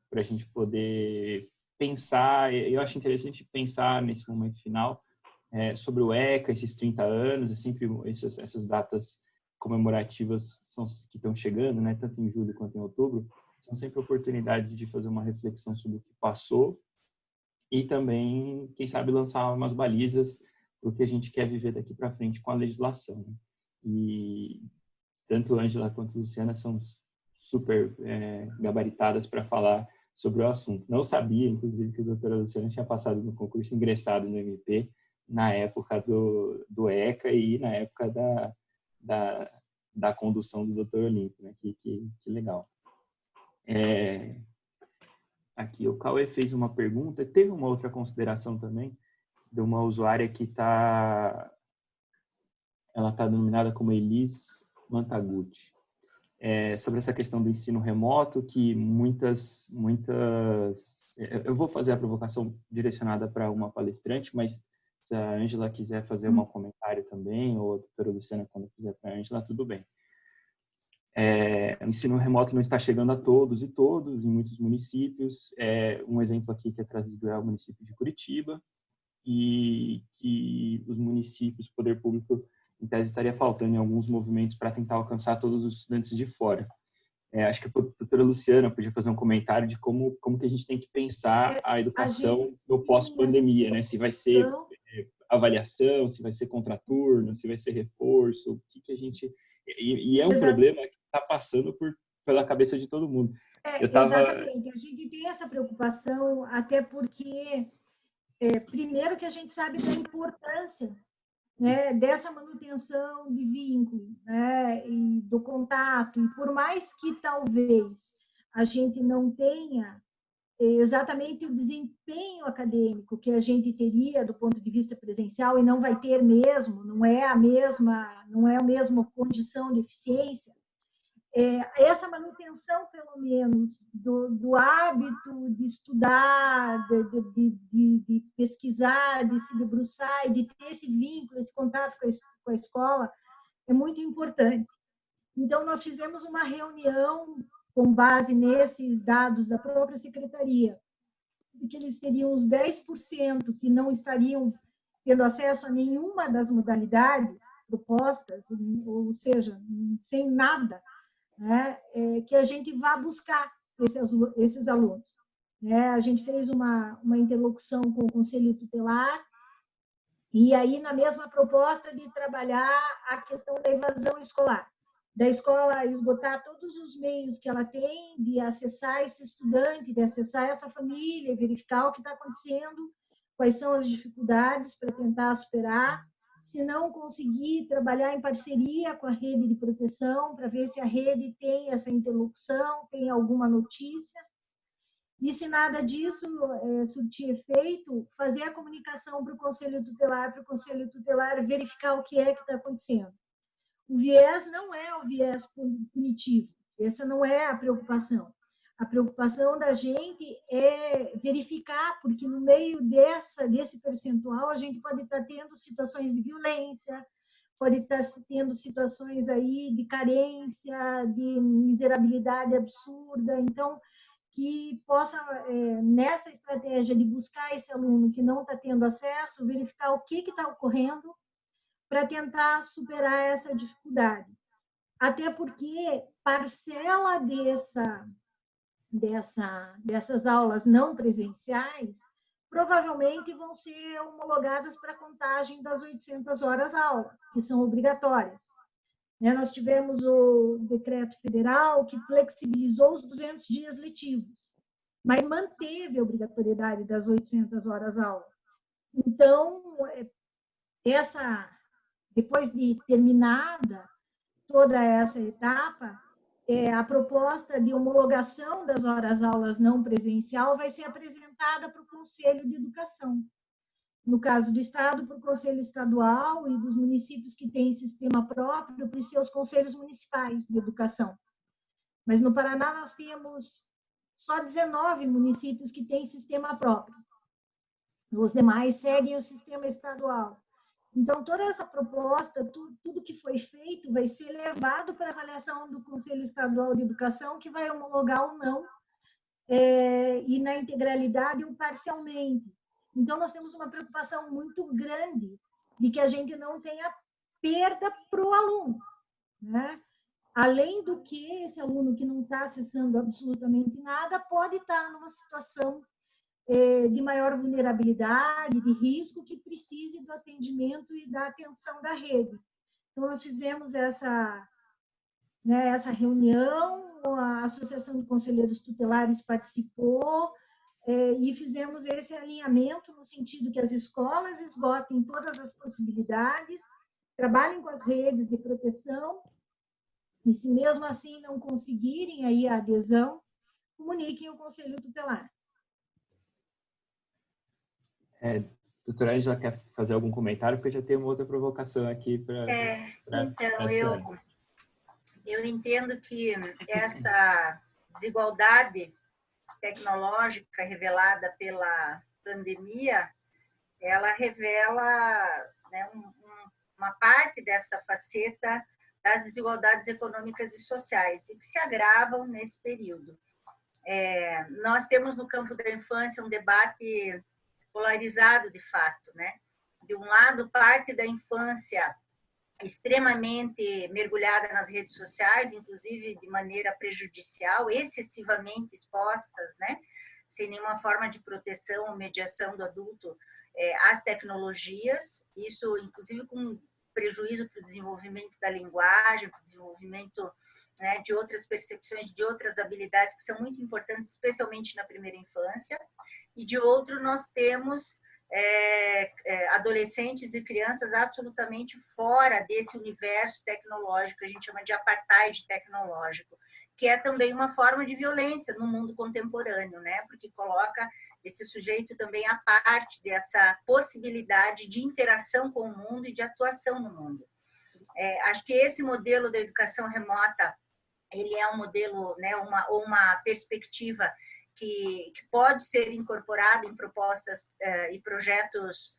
para a gente poder pensar. Eu acho interessante pensar nesse momento final sobre o ECA, esses 30 anos, é sempre essas datas comemorativas que estão chegando, né, tanto em julho quanto em outubro, são sempre oportunidades de fazer uma reflexão sobre o que passou e também, quem sabe, lançar umas balizas para o que a gente quer viver daqui para frente com a legislação. Né? E tanto Ângela quanto Luciana são super gabaritadas para falar sobre o assunto. Não sabia, inclusive, que a doutora Luciana tinha passado no concurso, ingressado no MP, na época do ECA e na época da condução do doutor Olímpio. Né? Que legal. Aqui, o Cauê fez uma pergunta. Teve uma outra consideração também de uma usuária que ela está denominada como Elis Mantaguchi. Sobre essa questão do ensino remoto, que muitas... Eu vou fazer a provocação direcionada para uma palestrante, mas se a Ângela quiser fazer um comentário também, ou a doutora Luciana, quando quiser para a Ângela, tudo bem. O ensino remoto não está chegando a todos e todos, em muitos municípios. Um exemplo aqui que é trazido é o município de Curitiba, e que os municípios, o poder público, em tese, estaria faltando em alguns movimentos para tentar alcançar todos os estudantes de fora. Acho que a doutora Luciana podia fazer um comentário de como que a gente tem que pensar a educação no pós-pandemia, né? Se vai ser avaliação, se vai ser contraturno, se vai ser reforço, o que a gente... E é um problema que está passando pela cabeça de todo mundo. Exatamente. A gente tem essa preocupação, até porque, primeiro, que a gente sabe da importância, né, dessa manutenção de vínculo, né, e do contato. E por mais que talvez a gente não tenha exatamente o desempenho acadêmico que a gente teria do ponto de vista presencial, e não vai ter mesmo, não é a mesma condição de eficiência, essa manutenção, pelo menos, do hábito de estudar, de pesquisar, de se debruçar e de ter esse vínculo, esse contato com a escola, é muito importante. Então, nós fizemos uma reunião com base nesses dados da própria secretaria, de que eles teriam uns 10% que não estariam tendo acesso a nenhuma das modalidades propostas, ou seja, sem nada, né, que a gente vá buscar esses alunos. A gente fez uma interlocução com o Conselho Tutelar, e aí, na mesma proposta de trabalhar a questão da evasão escolar, da escola esgotar todos os meios que ela tem de acessar esse estudante, de acessar essa família, verificar o que está acontecendo, quais são as dificuldades para tentar superar. Se não conseguir, trabalhar em parceria com a rede de proteção, para ver se a rede tem essa interlocução, tem alguma notícia. E se nada disso surtir efeito, fazer a comunicação para o Conselho Tutelar verificar o que está acontecendo. O viés não é o viés punitivo, essa não é a preocupação. A preocupação da gente é verificar, porque no meio desse percentual a gente pode estar tendo situações de violência, pode estar tendo situações aí de carência, de miserabilidade absurda. Então, que possa, nessa estratégia de buscar esse aluno que não está tendo acesso, verificar o que está ocorrendo para tentar superar essa dificuldade. Até porque parcela dessas aulas não presenciais provavelmente vão ser homologadas para a contagem das 800 horas aula, que são obrigatórias. Nós tivemos o decreto federal que flexibilizou os 200 dias letivos, mas manteve a obrigatoriedade das 800 horas aula. Então, depois de terminada toda essa etapa, a proposta de homologação das horas-aulas não presencial vai ser apresentada para o Conselho de Educação. No caso do Estado, para o Conselho Estadual e dos municípios que têm sistema próprio, para os seus conselhos municipais de educação. Mas no Paraná nós temos só 19 municípios que têm sistema próprio. Os demais seguem o sistema estadual. Então, toda essa proposta, tudo que foi feito, vai ser levado para avaliação do Conselho Estadual de Educação, que vai homologar ou não, e na integralidade ou parcialmente. Então, nós temos uma preocupação muito grande de que a gente não tenha perda para o aluno, né? Além do que esse aluno que não está acessando absolutamente nada pode estar numa situação de maior vulnerabilidade, de risco, que precise do atendimento e da atenção da rede. Então, nós fizemos essa reunião, a Associação de Conselheiros Tutelares participou, e fizemos esse alinhamento no sentido que as escolas esgotem todas as possibilidades, trabalhem com as redes de proteção, e se mesmo assim não conseguirem aí a adesão, comuniquem o Conselho Tutelar. Doutora Ângela, quer fazer algum comentário? Porque eu já tenho uma outra provocação aqui para Então, eu entendo que essa desigualdade tecnológica revelada pela pandemia, ela revela, né, uma parte dessa faceta das desigualdades econômicas e sociais, e que se agravam nesse período. Nós temos no campo da infância um debate polarizado, de fato, né? De um lado, parte da infância extremamente mergulhada nas redes sociais, inclusive de maneira prejudicial, excessivamente expostas, né? Sem nenhuma forma de proteção ou mediação do adulto às tecnologias, isso inclusive com prejuízo para o desenvolvimento da linguagem, para o desenvolvimento, né, de outras percepções, de outras habilidades que são muito importantes, especialmente na primeira infância. E de outro, nós temos adolescentes e crianças absolutamente fora desse universo tecnológico, que a gente chama de apartheid tecnológico, que é também uma forma de violência no mundo contemporâneo, né? Porque coloca esse sujeito também à parte dessa possibilidade de interação com o mundo e de atuação no mundo. Acho que esse modelo da educação remota, ele é um modelo, né, uma perspectiva que pode ser incorporado em propostas e projetos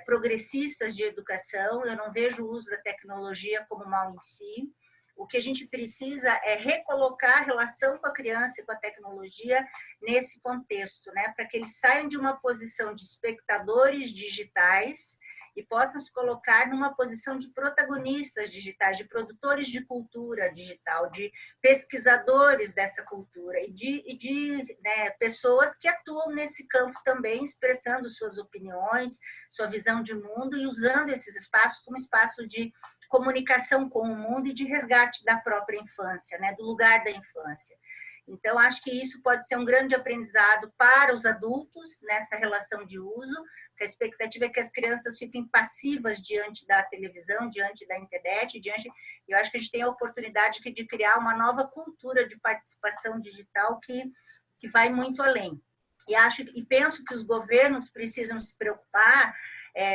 progressistas de educação. Eu não vejo o uso da tecnologia como mal em si. O que a gente precisa é recolocar a relação com a criança e com a tecnologia nesse contexto, né? Para que eles saiam de uma posição de espectadores digitais e possam se colocar numa posição de protagonistas digitais, de produtores de cultura digital, de pesquisadores dessa cultura e de né, pessoas que atuam nesse campo também, expressando suas opiniões, sua visão de mundo e usando esses espaços como espaço de comunicação com o mundo e de resgate da própria infância, né, do lugar da infância. Então, acho que isso pode ser um grande aprendizado para os adultos nessa relação de uso, porque a expectativa é que as crianças fiquem passivas diante da televisão, diante da internet, eu acho que a gente tem a oportunidade de criar uma nova cultura de participação digital que vai muito além. E penso que os governos precisam se preocupar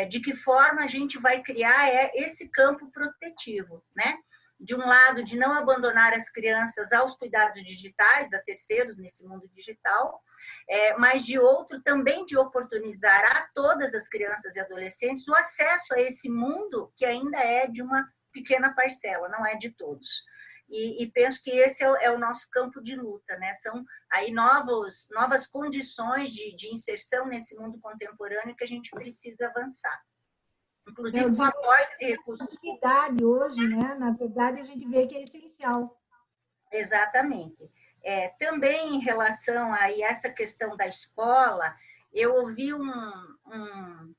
de que forma a gente vai criar esse campo protetivo, né? de um lado, de não abandonar as crianças aos cuidados digitais, a terceiros nesse mundo digital, mas de outro também de oportunizar a todas as crianças e adolescentes o acesso a esse mundo que ainda é de uma pequena parcela, não é de todos. E penso que esse é o nosso campo de luta, né? São aí novas condições de inserção nesse mundo contemporâneo que a gente precisa avançar. Inclusive com aporte de recursos públicos. Hoje, né? Na verdade, a gente vê que é essencial. Exatamente. Também em relação a essa questão da escola, eu ouvi um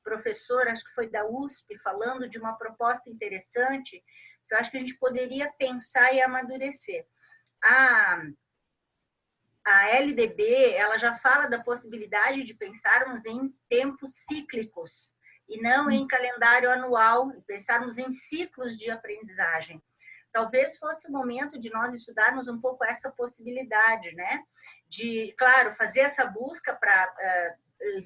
professor, acho que foi da USP, falando de uma proposta interessante, que eu acho que a gente poderia pensar e amadurecer. A LDB, ela já fala da possibilidade de pensarmos em tempos cíclicos, e não em calendário anual, pensarmos em ciclos de aprendizagem. Talvez fosse o momento de nós estudarmos um pouco essa possibilidade, né? De, claro, fazer essa busca para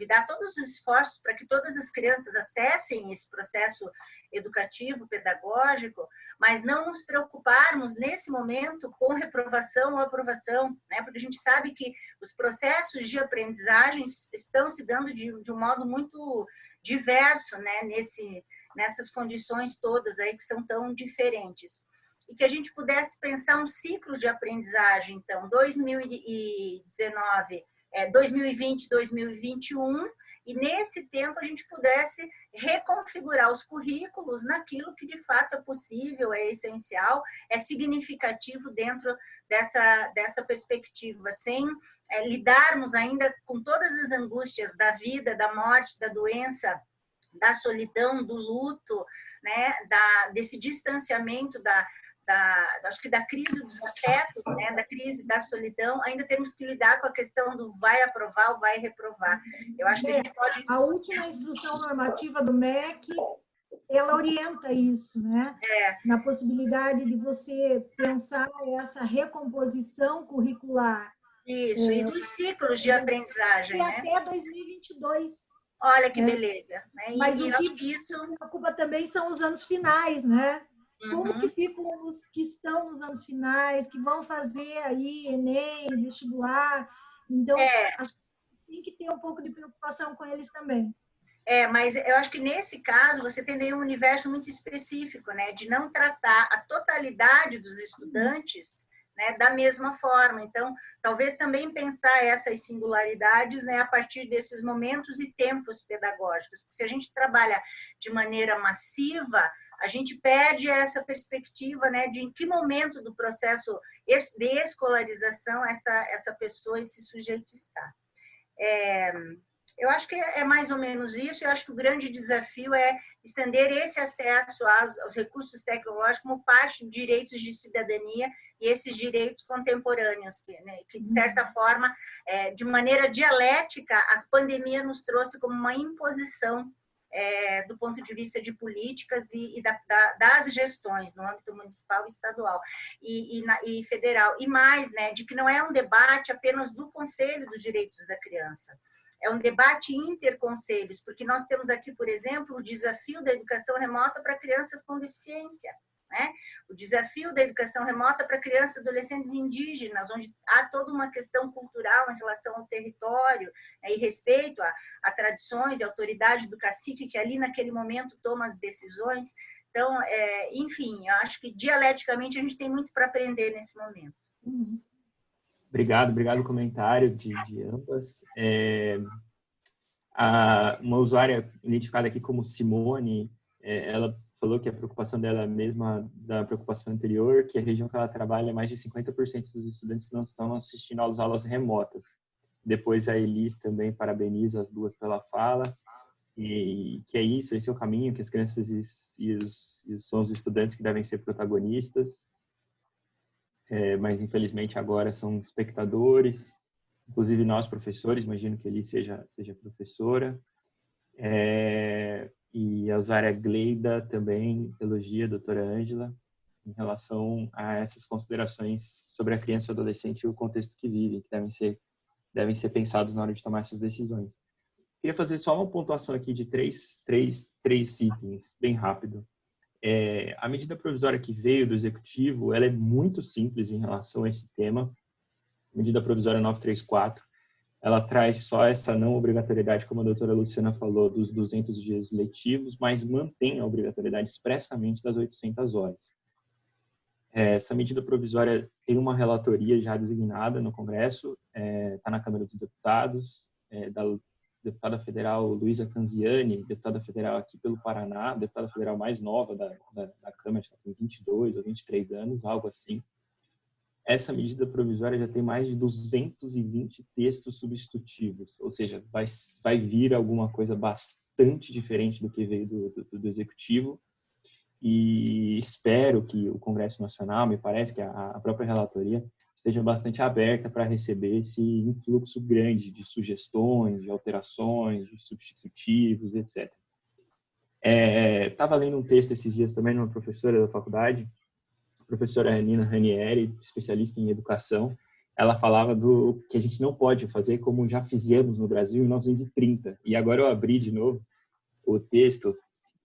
dar todos os esforços para que todas as crianças acessem esse processo educativo, pedagógico, mas não nos preocuparmos nesse momento com reprovação ou aprovação, né? Porque a gente sabe que os processos de aprendizagem estão se dando de um modo muito diverso, né? Nessas condições todas aí que são tão diferentes. E que a gente pudesse pensar um ciclo de aprendizagem, então, 2019, 2020, 2021, e nesse tempo a gente pudesse reconfigurar os currículos naquilo que de fato é possível, é essencial, é significativo dentro dessa perspectiva, sem lidarmos ainda com todas as angústias da vida, da morte, da doença, da solidão, do luto, né, desse distanciamento acho que da crise dos afetos, né, da crise da solidão, ainda temos que lidar com a questão do vai aprovar ou vai reprovar. Eu acho que a gente pode... A última instrução normativa do MEC, ela orienta isso, né? Na possibilidade de você pensar essa recomposição curricular. Isso, e dos ciclos de aprendizagem, né? Até 2022. Olha que beleza. Né? Mas o que isso preocupa também são os anos finais, né? Como que ficam os que estão nos anos finais, que vão fazer aí Enem, vestibular? Então, acho que tem que ter um pouco de preocupação com eles também. Mas eu acho que nesse caso você tem um universo muito específico, né? De não tratar a totalidade dos estudantes, né, da mesma forma. Então, talvez também pensar essas singularidades, né, a partir desses momentos e tempos pedagógicos. Se a gente trabalha de maneira massiva, a gente perde essa perspectiva, né, de em que momento do processo de escolarização essa pessoa, esse sujeito está. Eu acho que é mais ou menos isso. Eu acho que o grande desafio é estender esse acesso aos recursos tecnológicos como parte de direitos de cidadania e esses direitos contemporâneos, né, que de certa forma, de maneira dialética, a pandemia nos trouxe como uma imposição do ponto de vista de políticas e das gestões no âmbito municipal, estadual e federal. E mais, né, de que não é um debate apenas do Conselho dos Direitos da Criança. É um debate interconselhos, porque nós temos aqui, por exemplo, o desafio da educação remota para crianças com deficiência, né? O desafio da educação remota para crianças e adolescentes indígenas, onde há toda uma questão cultural em relação ao território, né, e respeito a tradições e autoridade do cacique, que ali naquele momento toma as decisões. Então, enfim, eu acho que dialeticamente a gente tem muito para aprender nesse momento. Obrigado pelo comentário de ambas. Uma usuária identificada aqui como Simone, ela falou que a preocupação dela é a mesma da preocupação anterior, que a região que ela trabalha, mais de 50% dos estudantes não estão assistindo às aulas remotas. Depois a Elis também parabeniza as duas pela fala, e que é isso, esse é o caminho, que as crianças são os estudantes que devem ser protagonistas, mas infelizmente agora são espectadores, inclusive nós professores, imagino que ele seja professora, e a usuária Gleida também elogia a doutora Ângela em relação a essas considerações sobre a criança e o adolescente e o contexto que vivem, que devem ser pensados na hora de tomar essas decisões. Queria fazer só uma pontuação aqui de três itens, bem rápido. A medida provisória que veio do Executivo, ela é muito simples em relação a esse tema. Medida provisória 934, ela traz só essa não obrigatoriedade, como a doutora Luciana falou, dos 200 dias letivos, mas mantém a obrigatoriedade expressamente das 800 horas. Essa medida provisória tem uma relatoria já designada no Congresso, está na Câmara dos Deputados, da deputada federal Luísa Canziani, deputada federal aqui pelo Paraná, deputada federal mais nova da Câmara, já tem 22 ou 23 anos, algo assim. Essa medida provisória já tem mais de 220 textos substitutivos, ou seja, vai vir alguma coisa bastante diferente do que veio do Executivo, e espero que o Congresso Nacional, me parece que a própria relatoria, esteja bastante aberta para receber esse influxo grande de sugestões, de alterações, de substitutivos, etc. Estava lendo um texto esses dias também de uma professora da faculdade, a professora Nina Ranieri, especialista em educação. Ela falava do que a gente não pode fazer como já fizemos no Brasil em 1930. E agora eu abri de novo o texto.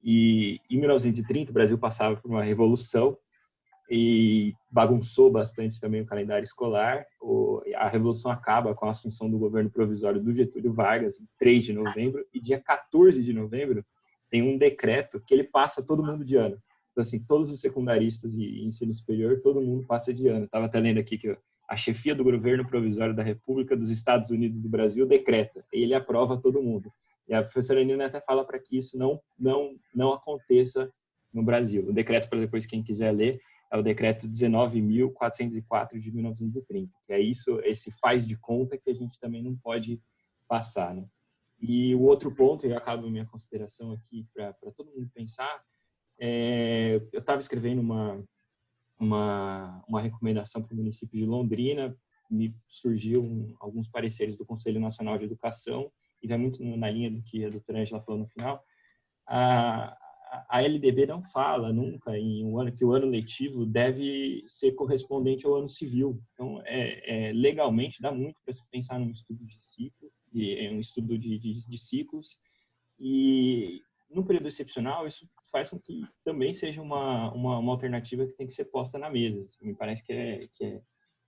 E em 1930 o Brasil passava por uma revolução e bagunçou bastante também o calendário escolar. A revolução acaba com a assunção do governo provisório do Getúlio Vargas, em 3 de novembro, e dia 14 de novembro tem um decreto que ele passa todo mundo de ano. Então, assim, todos os secundaristas e ensino superior, todo mundo passa de ano. Estava até lendo aqui que a chefia do governo provisório da República dos Estados Unidos do Brasil decreta, e ele aprova todo mundo. E a professora Nina até fala para que isso não aconteça no Brasil. O decreto, para depois quem quiser ler, é o decreto 19.404 de 1930, que é isso, esse faz de conta que a gente também não pode passar, né? E o outro ponto, e acabo a minha consideração aqui para todo mundo pensar, eu estava escrevendo uma recomendação para o município de Londrina, me surgiu alguns pareceres do Conselho Nacional de Educação, e vai muito na linha do que a doutora Ângela falou no final. A LDB não fala nunca que o ano letivo deve ser correspondente ao ano civil. Então, legalmente, dá muito para se pensar num estudo de ciclo, um estudo de ciclos, e no período excepcional, isso faz com que também seja uma alternativa que tem que ser posta na mesa. Me parece que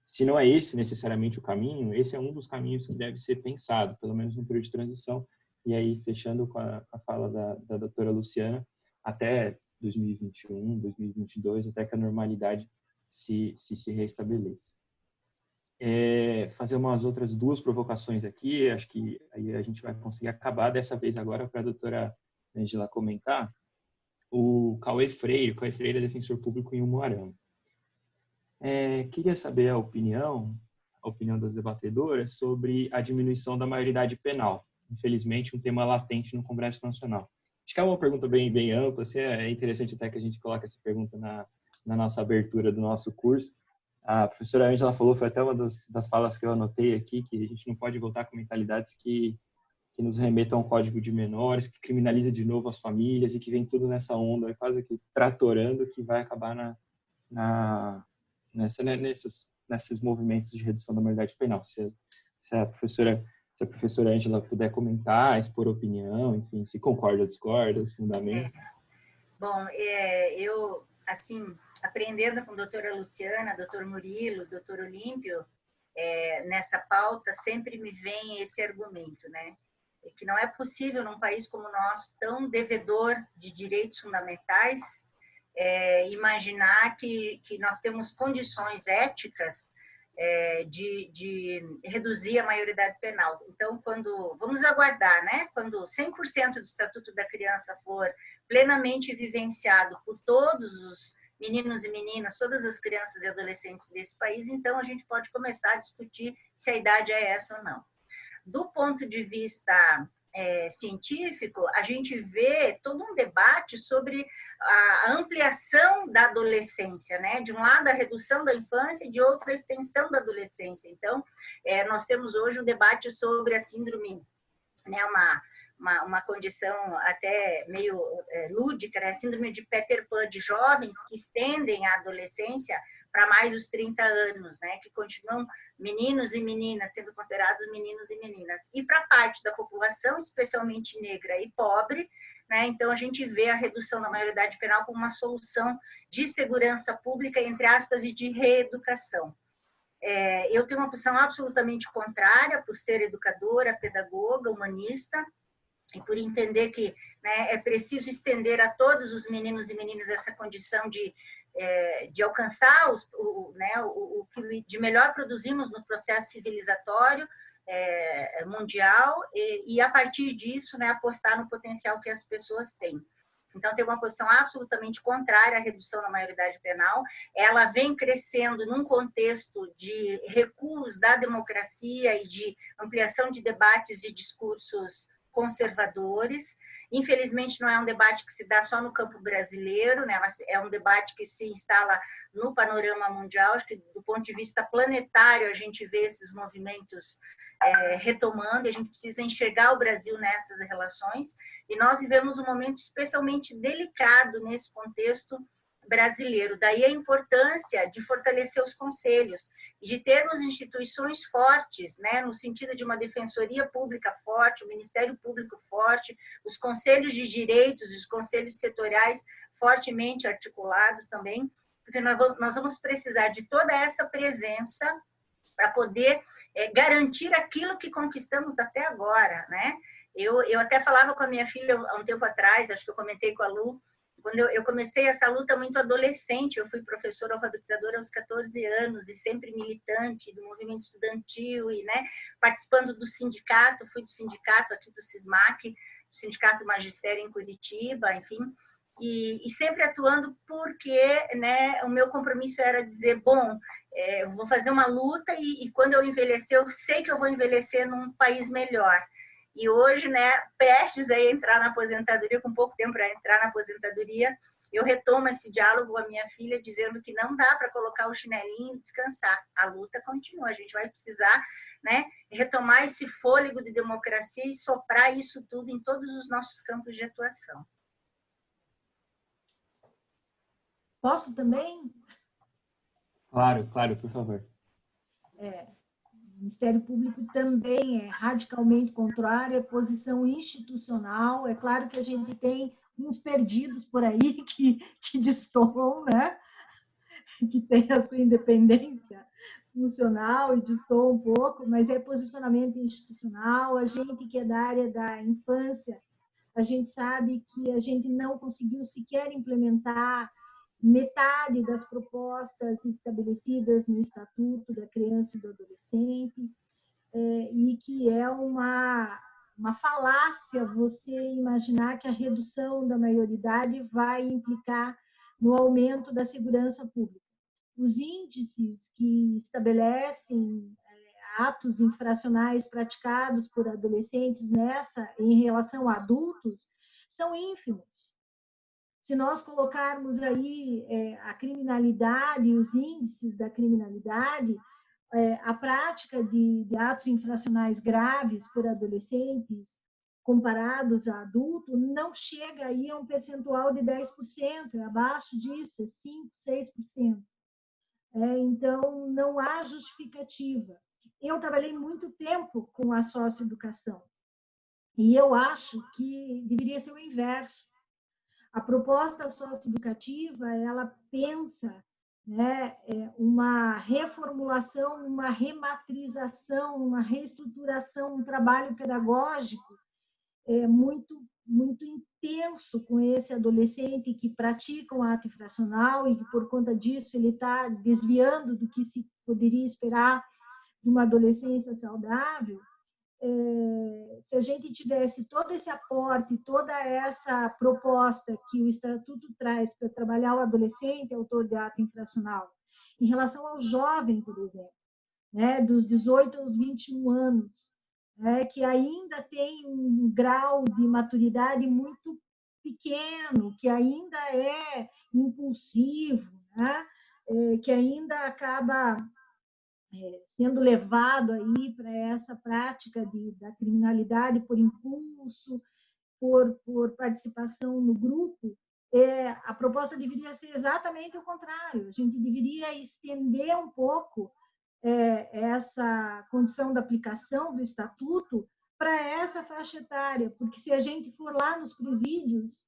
se não é esse necessariamente o caminho, esse é um dos caminhos que deve ser pensado, pelo menos no período de transição. E aí, fechando com a fala da doutora Luciana, até 2021, 2022, até que a normalidade se restabeleça. Fazer umas outras 2 provocações aqui, acho que aí a gente vai conseguir acabar dessa vez agora para a doutora Ângela comentar. O Cauê Freire é defensor público em Umuarama. Queria saber a opinião das debatedoras sobre a diminuição da maioridade penal. Infelizmente, um tema latente no Congresso Nacional. Acho que é uma pergunta bem ampla, assim, é interessante até que a gente coloque essa pergunta na nossa abertura do nosso curso. A professora Ângela falou, foi até uma das falas que eu anotei aqui, que a gente não pode voltar com mentalidades que nos remetam ao Código de Menores, que criminaliza de novo as famílias e que vem tudo nessa onda, quase que tratorando, que vai acabar nesses movimentos de redução da maioridade penal. Se a professora Ângela puder comentar, expor opinião, enfim, se concorda ou discorda, os fundamentos. Bom, eu, assim, aprendendo com a doutora Luciana, doutor Murilo, doutor Olímpio, nessa pauta sempre me vem esse argumento, né? Que não é possível num país como o nosso, tão devedor de direitos fundamentais, imaginar que nós temos condições éticas de reduzir a maioridade penal. Então, vamos aguardar, né? Quando 100% do Estatuto da Criança for plenamente vivenciado por todos os meninos e meninas, todas as crianças e adolescentes desse país, então a gente pode começar a discutir se a idade é essa ou não. Do ponto de vista científico, a gente vê todo um debate sobre a ampliação da adolescência, né? De um lado, a redução da infância e de outro, a extensão da adolescência. Então, nós temos hoje um debate sobre a síndrome, né? Uma condição até meio lúdica, né? A síndrome de Peter Pan, de jovens que estendem a adolescência para mais os 30 anos, né? Que continuam meninos e meninas sendo considerados meninos e meninas. E para parte da população, especialmente negra e pobre, né? Então, a gente vê a redução da maioridade penal como uma solução de segurança pública, entre aspas, e de reeducação. Eu tenho uma posição absolutamente contrária, por ser educadora, pedagoga, humanista, e por entender que, né, é preciso estender a todos os meninos e meninas essa condição de alcançar o que de melhor produzimos no processo civilizatório mundial e, a partir disso, né, apostar no potencial que as pessoas têm. Então, tem uma posição absolutamente contrária à redução da maioridade penal. Ela vem crescendo num contexto de recuos da democracia e de ampliação de debates e discursos conservadores. Infelizmente, não é um debate que se dá só no campo brasileiro, né? É um debate que se instala no panorama mundial. Acho que, do ponto de vista planetário, a gente vê esses movimentos retomando, e a gente precisa enxergar o Brasil nessas relações, e nós vivemos um momento especialmente delicado nesse contexto brasileiro. Daí a importância de fortalecer os conselhos e de termos instituições fortes, né, no sentido de uma defensoria pública forte, o Ministério Público forte, os conselhos de direitos e os conselhos setoriais fortemente articulados também, porque nós vamos precisar de toda essa presença para poder garantir aquilo que conquistamos até agora, né? Eu até falava com a minha filha há um tempo atrás, acho que eu comentei com a Lu, quando eu comecei essa luta muito adolescente. Eu fui professora alfabetizadora aos 14 anos e sempre militante do movimento estudantil e, né, participando do sindicato, fui do sindicato aqui do SISMAC, do Sindicato Magistério em Curitiba, enfim, e sempre atuando porque, né, o meu compromisso era dizer, bom, eu vou fazer uma luta e quando eu envelhecer, eu sei que eu vou envelhecer num país melhor. E hoje, né, prestes a entrar na aposentadoria, com pouco tempo para entrar na aposentadoria, eu retomo esse diálogo com a minha filha, dizendo que não dá para colocar o chinelinho e descansar. A luta continua, a gente vai precisar, né, retomar esse fôlego de democracia e soprar isso tudo em todos os nossos campos de atuação. Posso também? Claro, claro, por favor. O Ministério Público também é radicalmente contrário, é posição institucional. É claro que a gente tem uns perdidos por aí que destoam, né? Que tem a sua independência funcional e destoam um pouco, mas é posicionamento institucional. A gente que é da área da infância, a gente sabe que a gente não conseguiu sequer implementar metade das propostas estabelecidas no Estatuto da Criança e do Adolescente, e que é uma falácia você imaginar que a redução da maioridade vai implicar no aumento da segurança pública. Os índices que estabelecem atos infracionais praticados por adolescentes em relação a adultos são ínfimos. Se nós colocarmos aí a criminalidade, os índices da criminalidade, a prática de atos infracionais graves por adolescentes comparados a adultos não chega aí a um percentual de 10%, é abaixo disso, é 5%, 6%. Então, não há justificativa. Eu trabalhei muito tempo com a socioeducação e eu acho que deveria ser o inverso. A proposta socioeducativa, ela pensa, né, uma reformulação, uma rematrização, uma reestruturação, um trabalho pedagógico muito intenso com esse adolescente que pratica um ato infracional e que, por conta disso, ele está desviando do que se poderia esperar de uma adolescência saudável. Se a gente tivesse todo esse aporte, toda essa proposta que o Estatuto traz para trabalhar o adolescente autor de ato infracional, em relação ao jovem, por exemplo, né, dos 18 aos 21 anos, que ainda tem um grau de maturidade muito pequeno, que ainda é impulsivo, né, que ainda acaba sendo levado aí para essa prática da criminalidade por impulso, por participação no grupo, a proposta deveria ser exatamente o contrário. A gente deveria estender um pouco essa condição da aplicação do Estatuto para essa faixa etária, porque se a gente for lá nos presídios,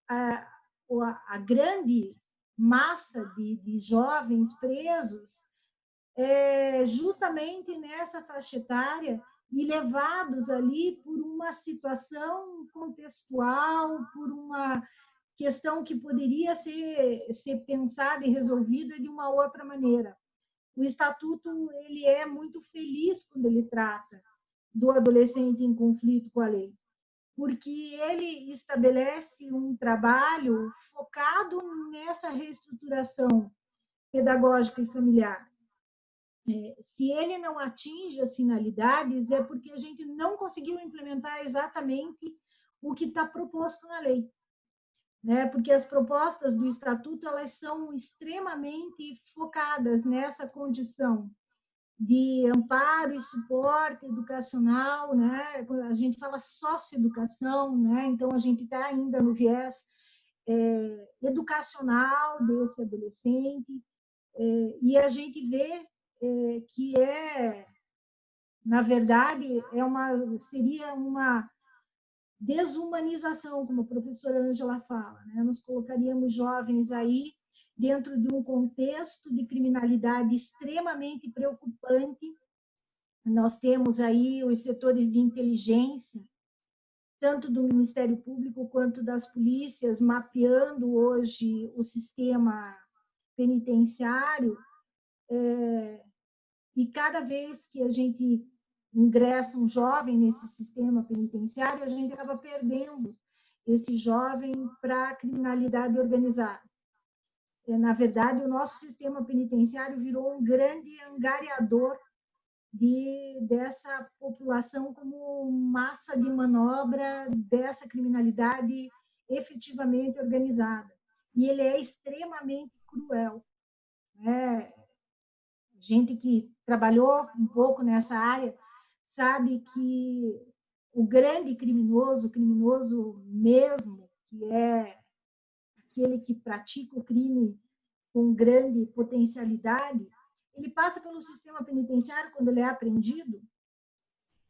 a grande massa de jovens presos é justamente nessa faixa etária e levados ali por uma situação contextual, por uma questão que poderia ser pensada e resolvida de uma outra maneira. O Estatuto ele é muito feliz quando ele trata do adolescente em conflito com a lei, porque ele estabelece um trabalho focado nessa reestruturação pedagógica e familiar. Se ele não atinge as finalidades, é porque a gente não conseguiu implementar exatamente o que está proposto na lei, né? Porque as propostas do Estatuto elas são extremamente focadas nessa condição de amparo e suporte educacional, né? A gente fala socioeducação, né? Então a gente está ainda no viés educacional desse adolescente, e a gente vê que na verdade, seria uma desumanização, como a professora Ângela fala, né? Nós colocaríamos jovens aí dentro de um contexto de criminalidade extremamente preocupante. Nós temos aí os setores de inteligência, tanto do Ministério Público quanto das polícias, mapeando hoje o sistema penitenciário, e cada vez que a gente ingressa um jovem nesse sistema penitenciário, a gente acaba perdendo esse jovem para a criminalidade organizada. Na verdade, o nosso sistema penitenciário virou um grande angariador dessa população como massa de manobra dessa criminalidade efetivamente organizada. E ele é extremamente cruel, né? Gente que trabalhou um pouco nessa área, sabe que o grande criminoso, o criminoso mesmo, que é aquele que pratica o crime com grande potencialidade, ele passa pelo sistema penitenciário quando ele é apreendido,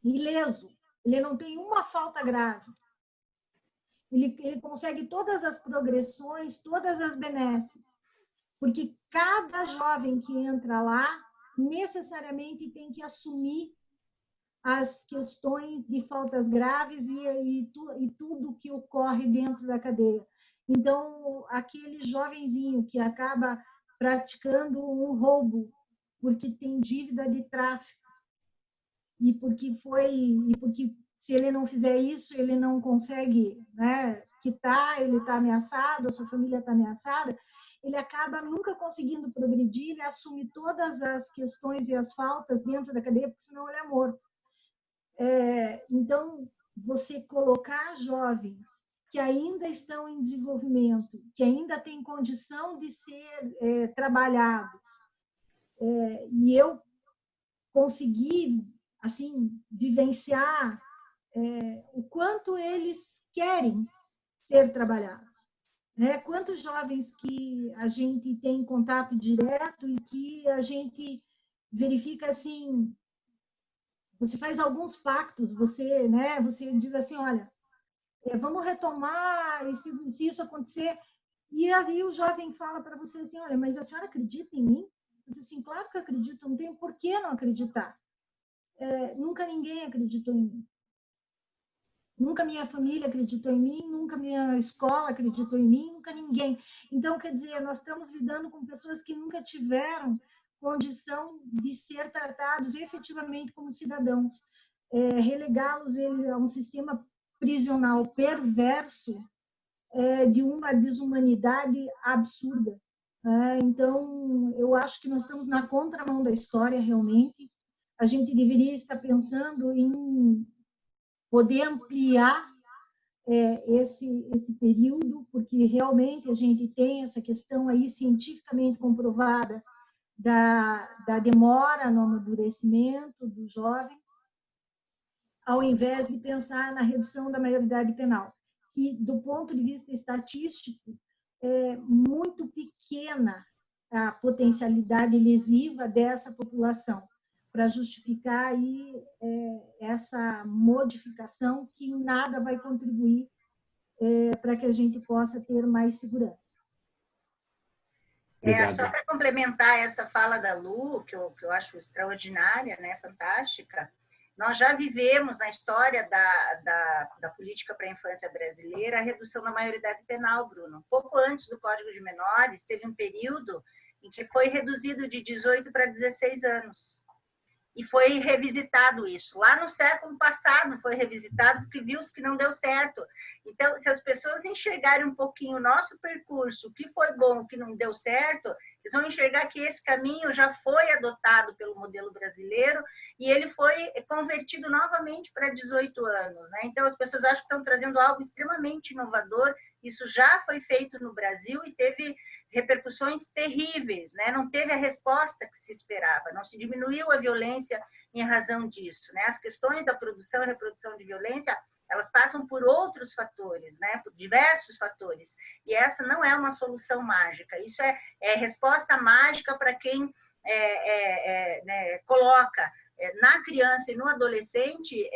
ileso. Ele não tem uma falta grave. Ele consegue todas as progressões, todas as benesses. Porque cada jovem que entra lá, necessariamente tem que assumir as questões de faltas graves e tudo que ocorre dentro da cadeia. Então, aquele jovenzinho que acaba praticando um roubo porque tem dívida de tráfico e porque se ele não fizer isso, ele não consegue, né, quitar, ele está ameaçado, a sua família está ameaçada, ele acaba nunca conseguindo progredir, ele assume todas as questões e as faltas dentro da cadeia, porque senão ele é morto. Então, você colocar jovens que ainda estão em desenvolvimento, que ainda têm condição de ser trabalhados, e eu consegui, assim, vivenciar o quanto eles querem ser trabalhados. Né? Quantos jovens que a gente tem contato direto e que a gente verifica assim, você faz alguns pactos, você diz assim, olha, vamos retomar, e se isso acontecer, e aí o jovem fala para você assim, olha, mas a senhora acredita em mim? Eu disse assim, claro que eu acredito, não tenho por que não acreditar. Nunca ninguém acreditou em mim. Nunca minha família acreditou em mim, nunca minha escola acreditou em mim, nunca ninguém. Então, quer dizer, nós estamos lidando com pessoas que nunca tiveram condição de ser tratados efetivamente como cidadãos. Relegá-los a um sistema prisional perverso de uma desumanidade absurda. Então, eu acho que nós estamos na contramão da história, realmente. A gente deveria estar pensando em poder ampliar esse período, porque realmente a gente tem essa questão aí cientificamente comprovada da demora no amadurecimento do jovem, ao invés de pensar na redução da maioridade penal, que, do ponto de vista estatístico, é muito pequena a potencialidade lesiva dessa população. para justificar aí essa modificação que em nada vai contribuir para que a gente possa ter mais segurança. Só para complementar essa fala da Lu, que eu acho extraordinária, né, fantástica, nós já vivemos na história da política para a infância brasileira a redução da maioridade penal, Bruno. Pouco antes do Código de Menores, teve um período em que foi reduzido de 18 para 16 anos. E foi revisitado isso. Lá no século passado foi revisitado porque viu-se que não deu certo. Então, se as pessoas enxergarem um pouquinho o nosso percurso, o que foi bom, o que não deu certo, eles vão enxergar que esse caminho já foi adotado pelo modelo brasileiro e ele foi convertido novamente para 18 anos. Né? Então, as pessoas acham que estão trazendo algo extremamente inovador. Isso já foi feito no Brasil e teve repercussões terríveis, né? Não teve a resposta que se esperava, não se diminuiu a violência em razão disso. Né? As questões da produção e reprodução de violência, elas passam por outros fatores, né? Por diversos fatores, e essa não é uma solução mágica, isso é resposta mágica para quem né, coloca na criança e no adolescente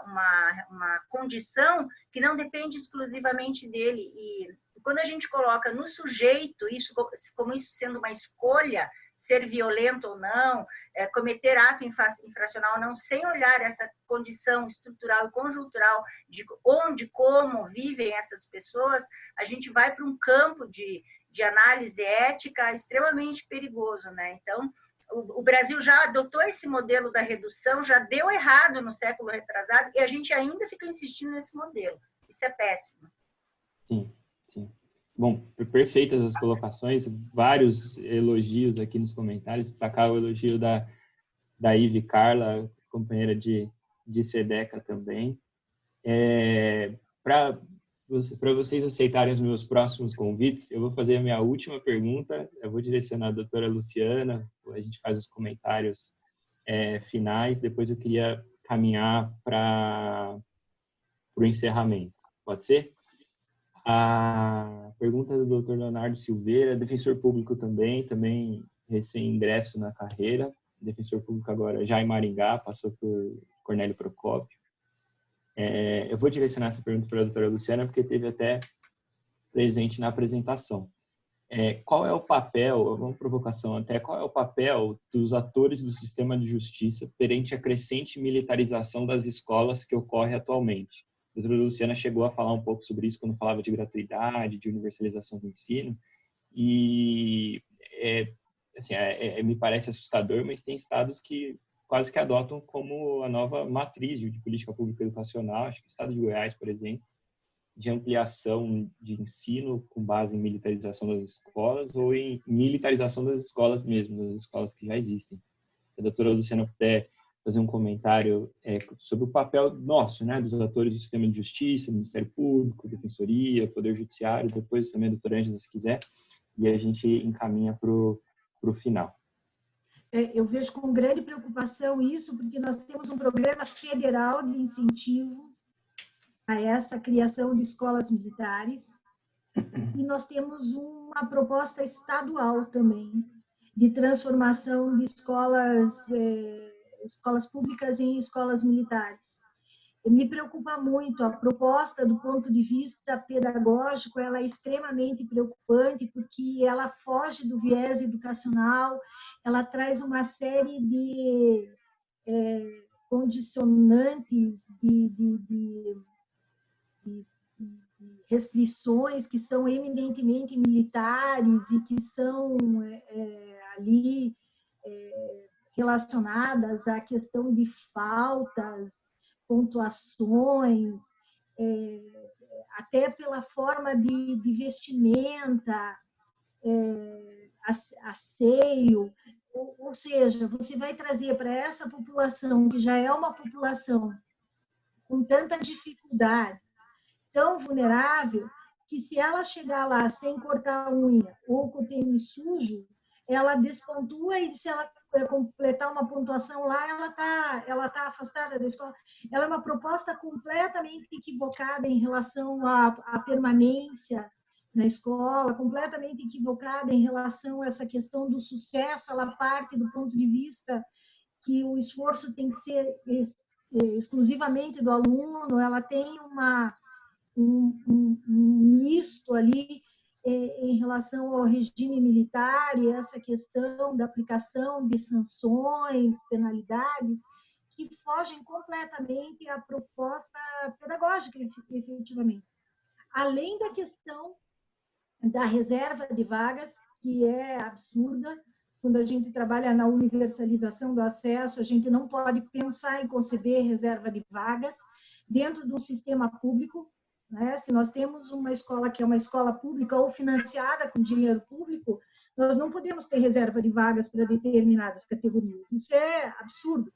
uma condição que não depende exclusivamente dele. E quando a gente coloca no sujeito isso como isso sendo uma escolha, ser violento ou não, cometer ato infracional ou não, sem olhar essa condição estrutural e conjuntural de onde, como vivem essas pessoas, a gente vai para um campo de análise ética extremamente perigoso, né? Então, o Brasil já adotou esse modelo da redução, já deu errado no século retrasado e a gente ainda fica insistindo nesse modelo. Isso é péssimo. Sim, sim. Bom, perfeitas as colocações, vários elogios aqui nos comentários, destacar o elogio da Ive Carla, companheira de SEDECA também. Para vocês aceitarem os meus próximos convites, eu vou fazer a minha última pergunta, eu vou direcionar a doutora Luciana, a gente faz os comentários finais, depois eu queria caminhar para o encerramento. Pode ser? A pergunta do Dr. Leonardo Silveira, defensor público também recém-ingresso na carreira, defensor público agora já em Maringá, passou por Cornélio Procópio. Eu vou direcionar essa pergunta para a doutora Luciana, porque teve até presente na apresentação. Qual é o papel, uma provocação até, qual é o papel dos atores do sistema de justiça perante a crescente militarização das escolas que ocorre atualmente? A doutora Luciana chegou a falar um pouco sobre isso quando falava de gratuidade, de universalização do ensino, e me parece assustador, mas tem estados que quase que adotam como a nova matriz de política pública educacional, acho que o estado de Goiás, por exemplo, de ampliação de ensino com base em militarização das escolas ou em militarização das escolas mesmo, das escolas que já existem. Se a doutora Luciana puder fazer um comentário sobre o papel nosso, né, dos atores do sistema de justiça, Ministério Público, Defensoria, Poder Judiciário, depois também a doutora Ângela, se quiser, e a gente encaminha para o final. Eu vejo com grande preocupação isso, porque nós temos um programa federal de incentivo a essa criação de escolas militares e nós temos uma proposta estadual também de transformação de escolas públicas em escolas militares. Me preocupa muito a proposta do ponto de vista pedagógico, ela é extremamente preocupante porque ela foge do viés educacional, ela traz uma série de condicionantes, de restrições que são eminentemente militares e que são ali relacionadas à questão de faltas, pontuações, até pela forma de vestimenta, asseio, ou seja, você vai trazer para essa população, que já é uma população com tanta dificuldade, tão vulnerável, que se ela chegar lá sem cortar a unha ou com o tênis sujo, ela despontua e se ela completar uma pontuação lá, ela tá afastada da escola. Ela é uma proposta completamente equivocada em relação à permanência na escola, completamente equivocada em relação a essa questão do sucesso, ela parte do ponto de vista que o esforço tem que ser exclusivamente do aluno, ela tem um misto ali em relação ao regime militar e essa questão da aplicação de sanções, penalidades, que fogem completamente à proposta pedagógica, efetivamente. Além da questão da reserva de vagas, que é absurda. Quando a gente trabalha na universalização do acesso, a gente não pode pensar em conceber reserva de vagas dentro de um sistema público, né? Se nós temos uma escola que é uma escola pública ou financiada com dinheiro público, nós não podemos ter reserva de vagas para determinadas categorias. Isso é absurdo.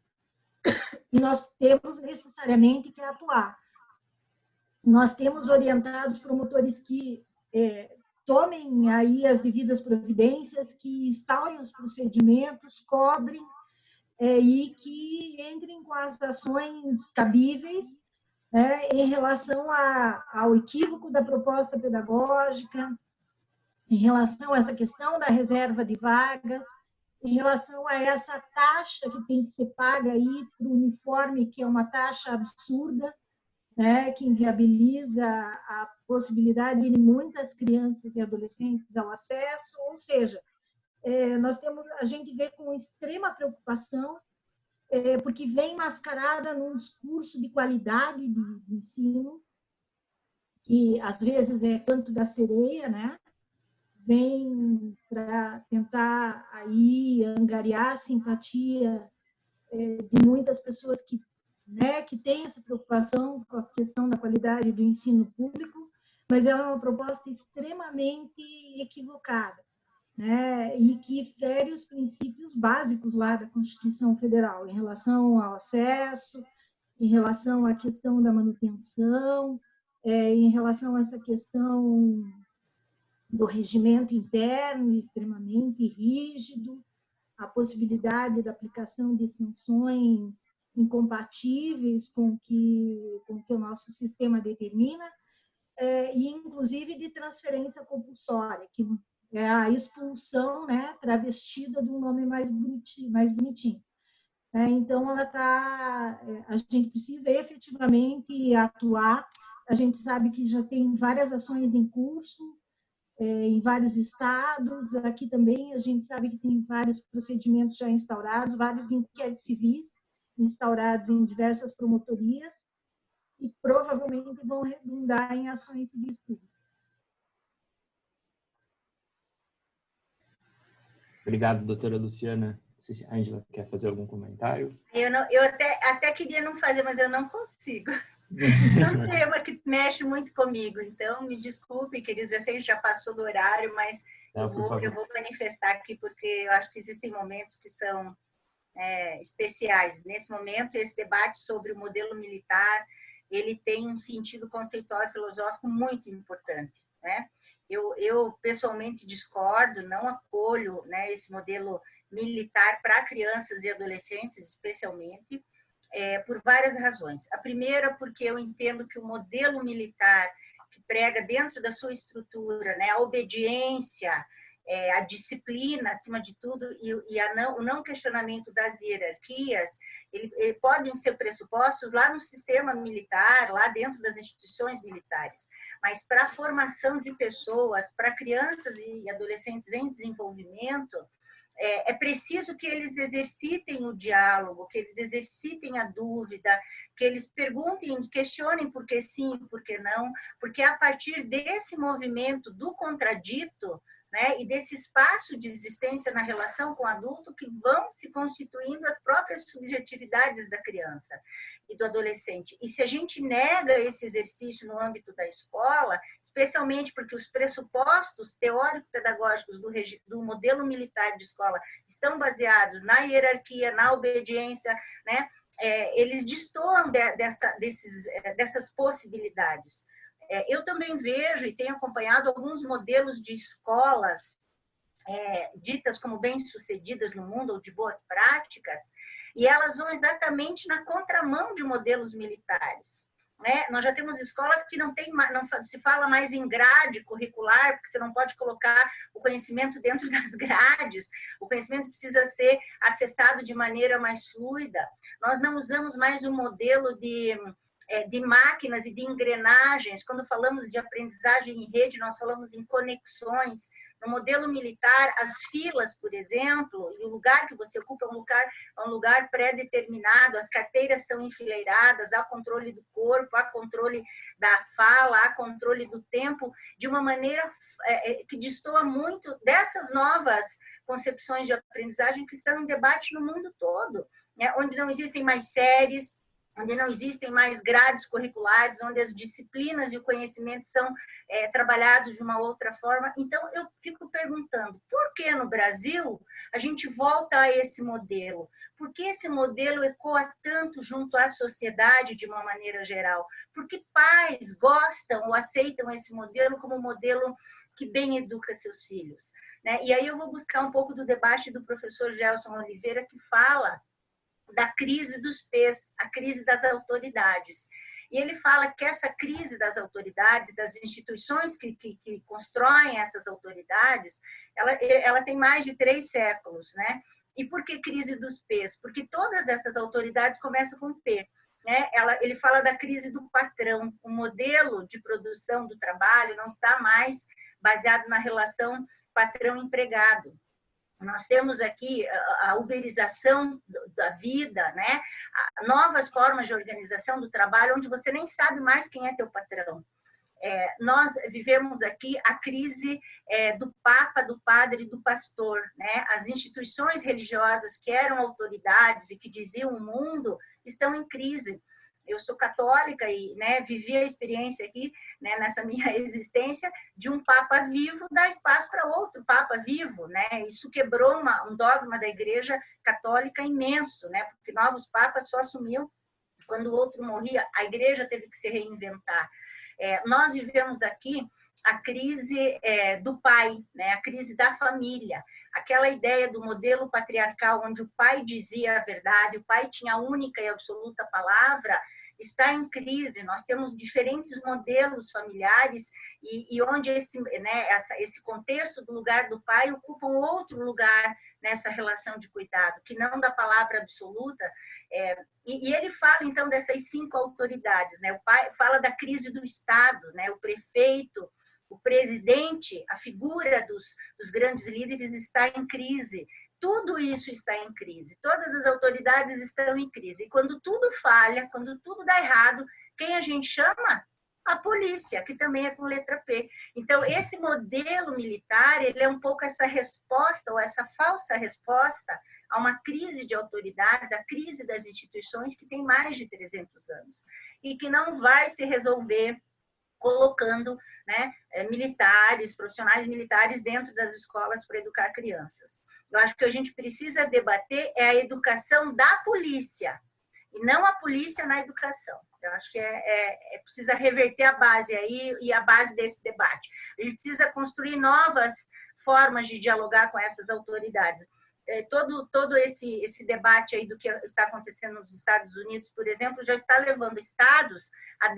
E nós temos necessariamente que atuar. Nós temos orientado os promotores que tomem aí as devidas providências, que instaurem os procedimentos, cobrem e que entrem com as ações cabíveis em relação ao equívoco da proposta pedagógica, em relação a essa questão da reserva de vagas, em relação a essa taxa que tem que ser paga aí para o uniforme, que é uma taxa absurda, né, que inviabiliza a possibilidade de muitas crianças e adolescentes ao acesso, ou seja, a gente vê com extrema preocupação, porque vem mascarada num discurso de qualidade de ensino, que às vezes é canto da sereia, né? Vem para tentar aí angariar a simpatia de muitas pessoas que tem essa preocupação com a questão da qualidade do ensino público, mas ela é uma proposta extremamente equivocada, né? E que fere os princípios básicos lá da Constituição Federal, em relação ao acesso, em relação à questão da manutenção, em relação a essa questão do regimento interno extremamente rígido, a possibilidade da aplicação de sanções incompatíveis com o que o nosso sistema determina, e inclusive de transferência compulsória, que é a expulsão, né, travestida de um nome mais bonitinho. Então, a gente precisa efetivamente atuar. A gente sabe que já tem várias ações em curso, em vários estados. Aqui também a gente sabe que tem vários procedimentos já instaurados, vários inquéritos civis instaurados em diversas promotorias e provavelmente vão redundar em ações civis públicas. Obrigado, doutora Luciana. Não sei se a Ângela quer fazer algum comentário. Eu até queria não fazer, mas eu não consigo. É um tema que mexe muito comigo, então me desculpe, queridos, eu sei que já passou do horário, mas eu vou manifestar aqui, porque eu acho que existem momentos que são especiais. Nesse momento, esse debate sobre o modelo militar, ele tem um sentido conceitual e filosófico muito importante, né? Eu pessoalmente discordo, não acolho, né, esse modelo militar para crianças e adolescentes, especialmente, por várias razões. A primeira, porque eu entendo que o modelo militar que prega dentro da sua estrutura, né, a obediência, a disciplina, acima de tudo, e o não questionamento das hierarquias, ele podem ser pressupostos lá no sistema militar, lá dentro das instituições militares. Mas para a formação de pessoas, para crianças e adolescentes em desenvolvimento, é preciso que eles exercitem o diálogo, que eles exercitem a dúvida, que eles perguntem, questionem por que sim, por que não, porque é a partir desse movimento do contradito, né, e desse espaço de existência na relação com o adulto que vão se constituindo as próprias subjetividades da criança e do adolescente. E se a gente nega esse exercício no âmbito da escola, especialmente porque os pressupostos teórico-pedagógicos do modelo militar de escola estão baseados na hierarquia, na obediência, né, eles destoam dessas possibilidades. Eu também vejo e tenho acompanhado alguns modelos de escolas ditas como bem-sucedidas no mundo ou de boas práticas, e elas vão exatamente na contramão de modelos militares. né? Nós já temos escolas que não se fala mais em grade curricular, porque você não pode colocar o conhecimento dentro das grades, o conhecimento precisa ser acessado de maneira mais fluida. Nós não usamos mais um modelo de máquinas e de engrenagens. Quando falamos de aprendizagem em rede, nós falamos em conexões. No modelo militar, as filas, por exemplo, e o lugar que você ocupa é um lugar pré-determinado, as carteiras são enfileiradas, há controle do corpo, há controle da fala, há controle do tempo, de uma maneira que destoa muito dessas novas concepções de aprendizagem que estão em debate no mundo todo, né? Onde não existem mais séries, onde não existem mais grades curriculares, onde as disciplinas e o conhecimento são trabalhados de uma outra forma. Então, eu fico perguntando, por que no Brasil a gente volta a esse modelo? Por que esse modelo ecoa tanto junto à sociedade de uma maneira geral? Por que pais gostam ou aceitam esse modelo como um modelo que bem educa seus filhos, né? E aí eu vou buscar um pouco do debate do professor Gelson Oliveira, que fala da crise dos P's, a crise das autoridades. E ele fala que essa crise das autoridades, das instituições que constroem essas autoridades, ela tem mais de 3 séculos, né? E por que crise dos P's? Porque todas essas autoridades começam com P, né? Ele fala da crise do patrão. O modelo de produção do trabalho não está mais baseado na relação patrão-empregado. Nós temos aqui a uberização da vida, né? Novas formas de organização do trabalho, onde você nem sabe mais quem é teu patrão. Nós vivemos aqui a crise do Papa, do padre e do pastor, né? As instituições religiosas que eram autoridades e que diziam o mundo estão em crise. Eu sou católica e, né, vivi a experiência aqui, né, nessa minha existência, de um Papa vivo dar espaço para outro Papa vivo, né? Isso quebrou um dogma da Igreja Católica imenso, né? Porque novos papas só assumiam quando o outro morria. A Igreja teve que se reinventar. Nós vivemos aqui a crise do pai, né? A crise da família, aquela ideia do modelo patriarcal onde o pai dizia a verdade, o pai tinha a única e absoluta palavra, está em crise. Nós temos diferentes modelos familiares e onde esse contexto do lugar do pai ocupa um outro lugar nessa relação de cuidado, que não da palavra absoluta. E ele fala, então, dessas 5 autoridades, né? O pai fala da crise do Estado, né? O prefeito, o presidente, a figura dos grandes líderes está em crise. Tudo isso está em crise, todas as autoridades estão em crise. E quando tudo falha, quando tudo dá errado, quem a gente chama? A polícia, que também é com letra P. Então, esse modelo militar, ele é um pouco essa resposta, ou essa falsa resposta a uma crise de autoridades, a crise das instituições que tem mais de 300 anos. E que não vai se resolver colocando, né, militares, profissionais militares dentro das escolas para educar crianças. Eu acho que a gente precisa debater a educação da polícia, e não a polícia na educação. Eu acho que precisa reverter a base aí e a base desse debate. A gente precisa construir novas formas de dialogar com essas autoridades. Todo esse debate aí do que está acontecendo nos Estados Unidos, por exemplo, já está levando estados a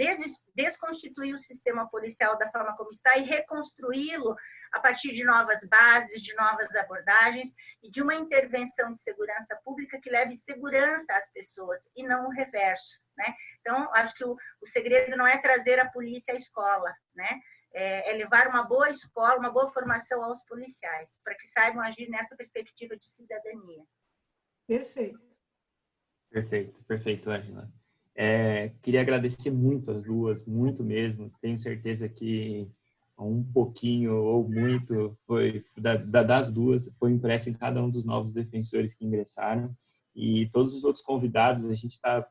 desconstituir o sistema policial da forma como está e reconstruí-lo a partir de novas bases, de novas abordagens e de uma intervenção de segurança pública que leve segurança às pessoas e não o reverso, né? Então, acho que o segredo não é trazer a polícia à escola, né? É levar uma boa escola, uma boa formação aos policiais, para que saibam agir nessa perspectiva de cidadania. Perfeito. Perfeito, Angela. Queria agradecer muito as duas, muito mesmo. Tenho certeza que um pouquinho ou muito foi das duas, foi impresso em cada um dos novos defensores que ingressaram. E todos os outros convidados, a gente está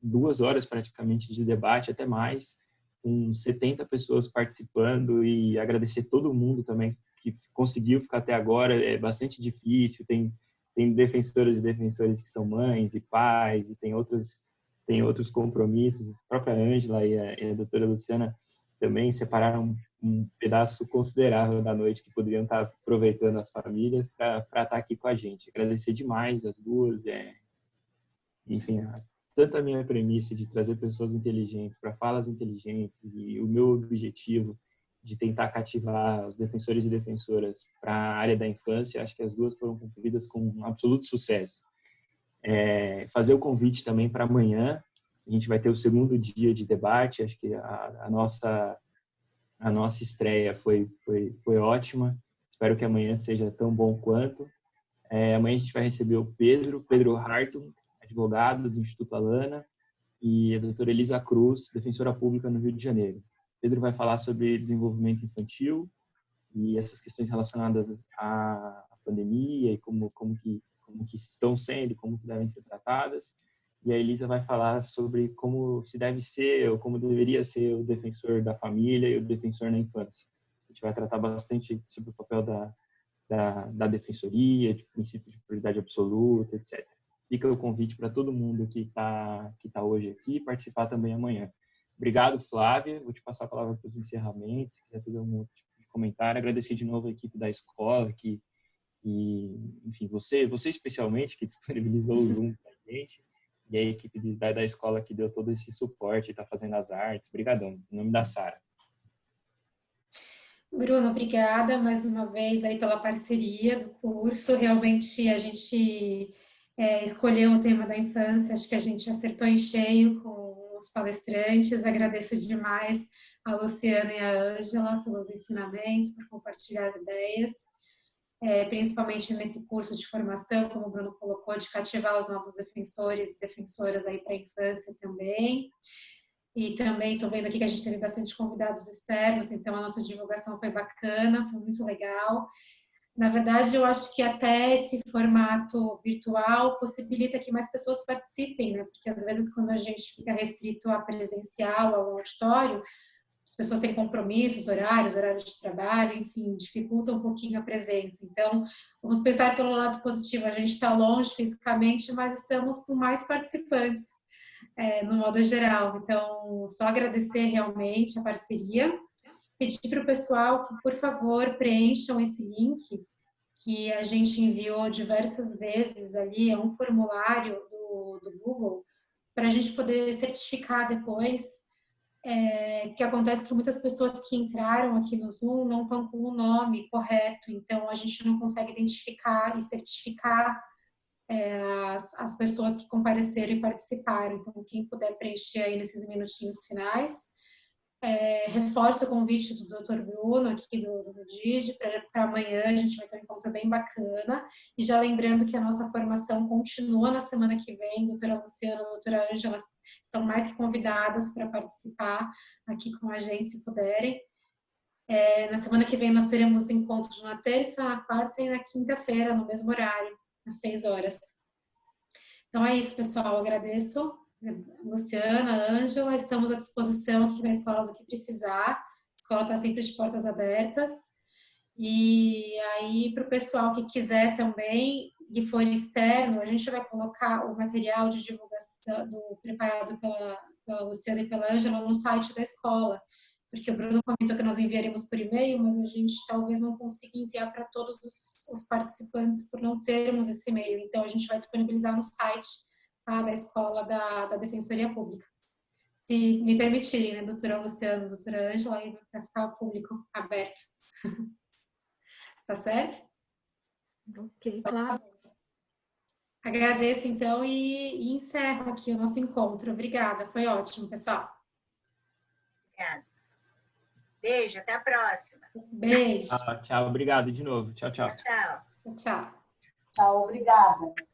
2 horas praticamente de debate, até mais, com 70 pessoas participando, e agradecer todo mundo também que conseguiu ficar até agora. É bastante difícil, tem defensoras e defensores que são mães e pais, e tem outros compromissos. A própria Ângela e a doutora Luciana também separaram um pedaço considerável da noite que poderiam estar aproveitando as famílias para estar aqui com a gente. Agradecer demais as duas. Enfim, tanto a minha premissa de trazer pessoas inteligentes para falas inteligentes e o meu objetivo de tentar cativar os defensores e defensoras para a área da infância, acho que as duas foram cumpridas com um absoluto sucesso. Fazer o convite também para amanhã, a gente vai ter o segundo dia de debate, acho que a nossa estreia foi ótima, espero que amanhã seja tão bom quanto. Amanhã a gente vai receber o Pedro Hartung, advogado do Instituto Alana, e a doutora Elisa Cruz, defensora pública no Rio de Janeiro. Pedro vai falar sobre desenvolvimento infantil e essas questões relacionadas à pandemia e como que estão sendo, como que devem ser tratadas. E a Elisa vai falar sobre como se deve ser ou como deveria ser o defensor da família e o defensor na infância. A gente vai tratar bastante sobre o papel da defensoria, de princípios de prioridade absoluta, etc. Fica o convite para todo mundo que tá hoje aqui participar também amanhã. Obrigado, Flávia. Vou te passar a palavra para os encerramentos, se quiser fazer algum outro tipo de comentário. Agradecer de novo a equipe da escola, enfim, você especialmente, que disponibilizou o Zoom para a gente, e a equipe da escola que deu todo esse suporte, está fazendo as artes. Obrigadão. Em nome da Sara. Bruno, obrigada mais uma vez aí pela parceria do curso. Realmente a gente escolheu o tema da infância, acho que a gente acertou em cheio com os palestrantes. Agradeço demais a Luciana e a Ângela pelos ensinamentos, por compartilhar as ideias, principalmente nesse curso de formação, como o Bruno colocou, de cativar os novos defensores e defensoras aí para a infância também. E também estou vendo aqui que a gente teve bastante convidados externos, então a nossa divulgação foi bacana, foi muito legal. Na verdade, eu acho que até esse formato virtual possibilita que mais pessoas participem, né? Porque às vezes quando a gente fica restrito a presencial, ao auditório, as pessoas têm compromissos, horários de trabalho, enfim, dificulta um pouquinho a presença. Então, vamos pensar pelo lado positivo, a gente está longe fisicamente, mas estamos com mais participantes. No modo geral. Então, só agradecer realmente a parceria, pedir para o pessoal que, por favor, preencham esse link que a gente enviou diversas vezes ali, é um formulário do Google, para a gente poder certificar depois, que acontece que muitas pessoas que entraram aqui no Zoom não estão com o nome correto, então a gente não consegue identificar e certificar as pessoas que compareceram e participaram. Então, quem puder preencher aí nesses minutinhos finais. Reforço o convite do Dr. Bruno aqui do DIGI para amanhã, a gente vai ter um encontro bem bacana. E já lembrando que a nossa formação continua na semana que vem, a doutora Luciana e a doutora Ângela estão mais que convidadas para participar aqui com a gente, se puderem. Na semana que vem nós teremos encontros na terça, na quarta e na quinta-feira, no mesmo horário, às 6 horas. Então é isso, pessoal. Agradeço, Luciana, Ângela. Estamos à disposição aqui na escola do que precisar. A escola está sempre de portas abertas. E aí, para o pessoal que quiser também, e for externo, a gente vai colocar o material de divulgação preparado pela Luciana e pela Ângela no site da escola. Porque o Bruno comentou que nós enviaremos por e-mail, mas a gente talvez não consiga enviar para todos os participantes por não termos esse e-mail. Então, a gente vai disponibilizar no site da escola da Defensoria Pública. Se me permitirem, né, doutora Luciana, doutora Ângela, aí para ficar o público aberto. Tá certo? Ok, claro. Agradeço, então, e encerro aqui o nosso encontro. Obrigada, foi ótimo, pessoal. Obrigada. Beijo, até a próxima. Beijo. Tchau, obrigado de novo. Tchau, tchau. Tchau. Tchau. Tchau, obrigada.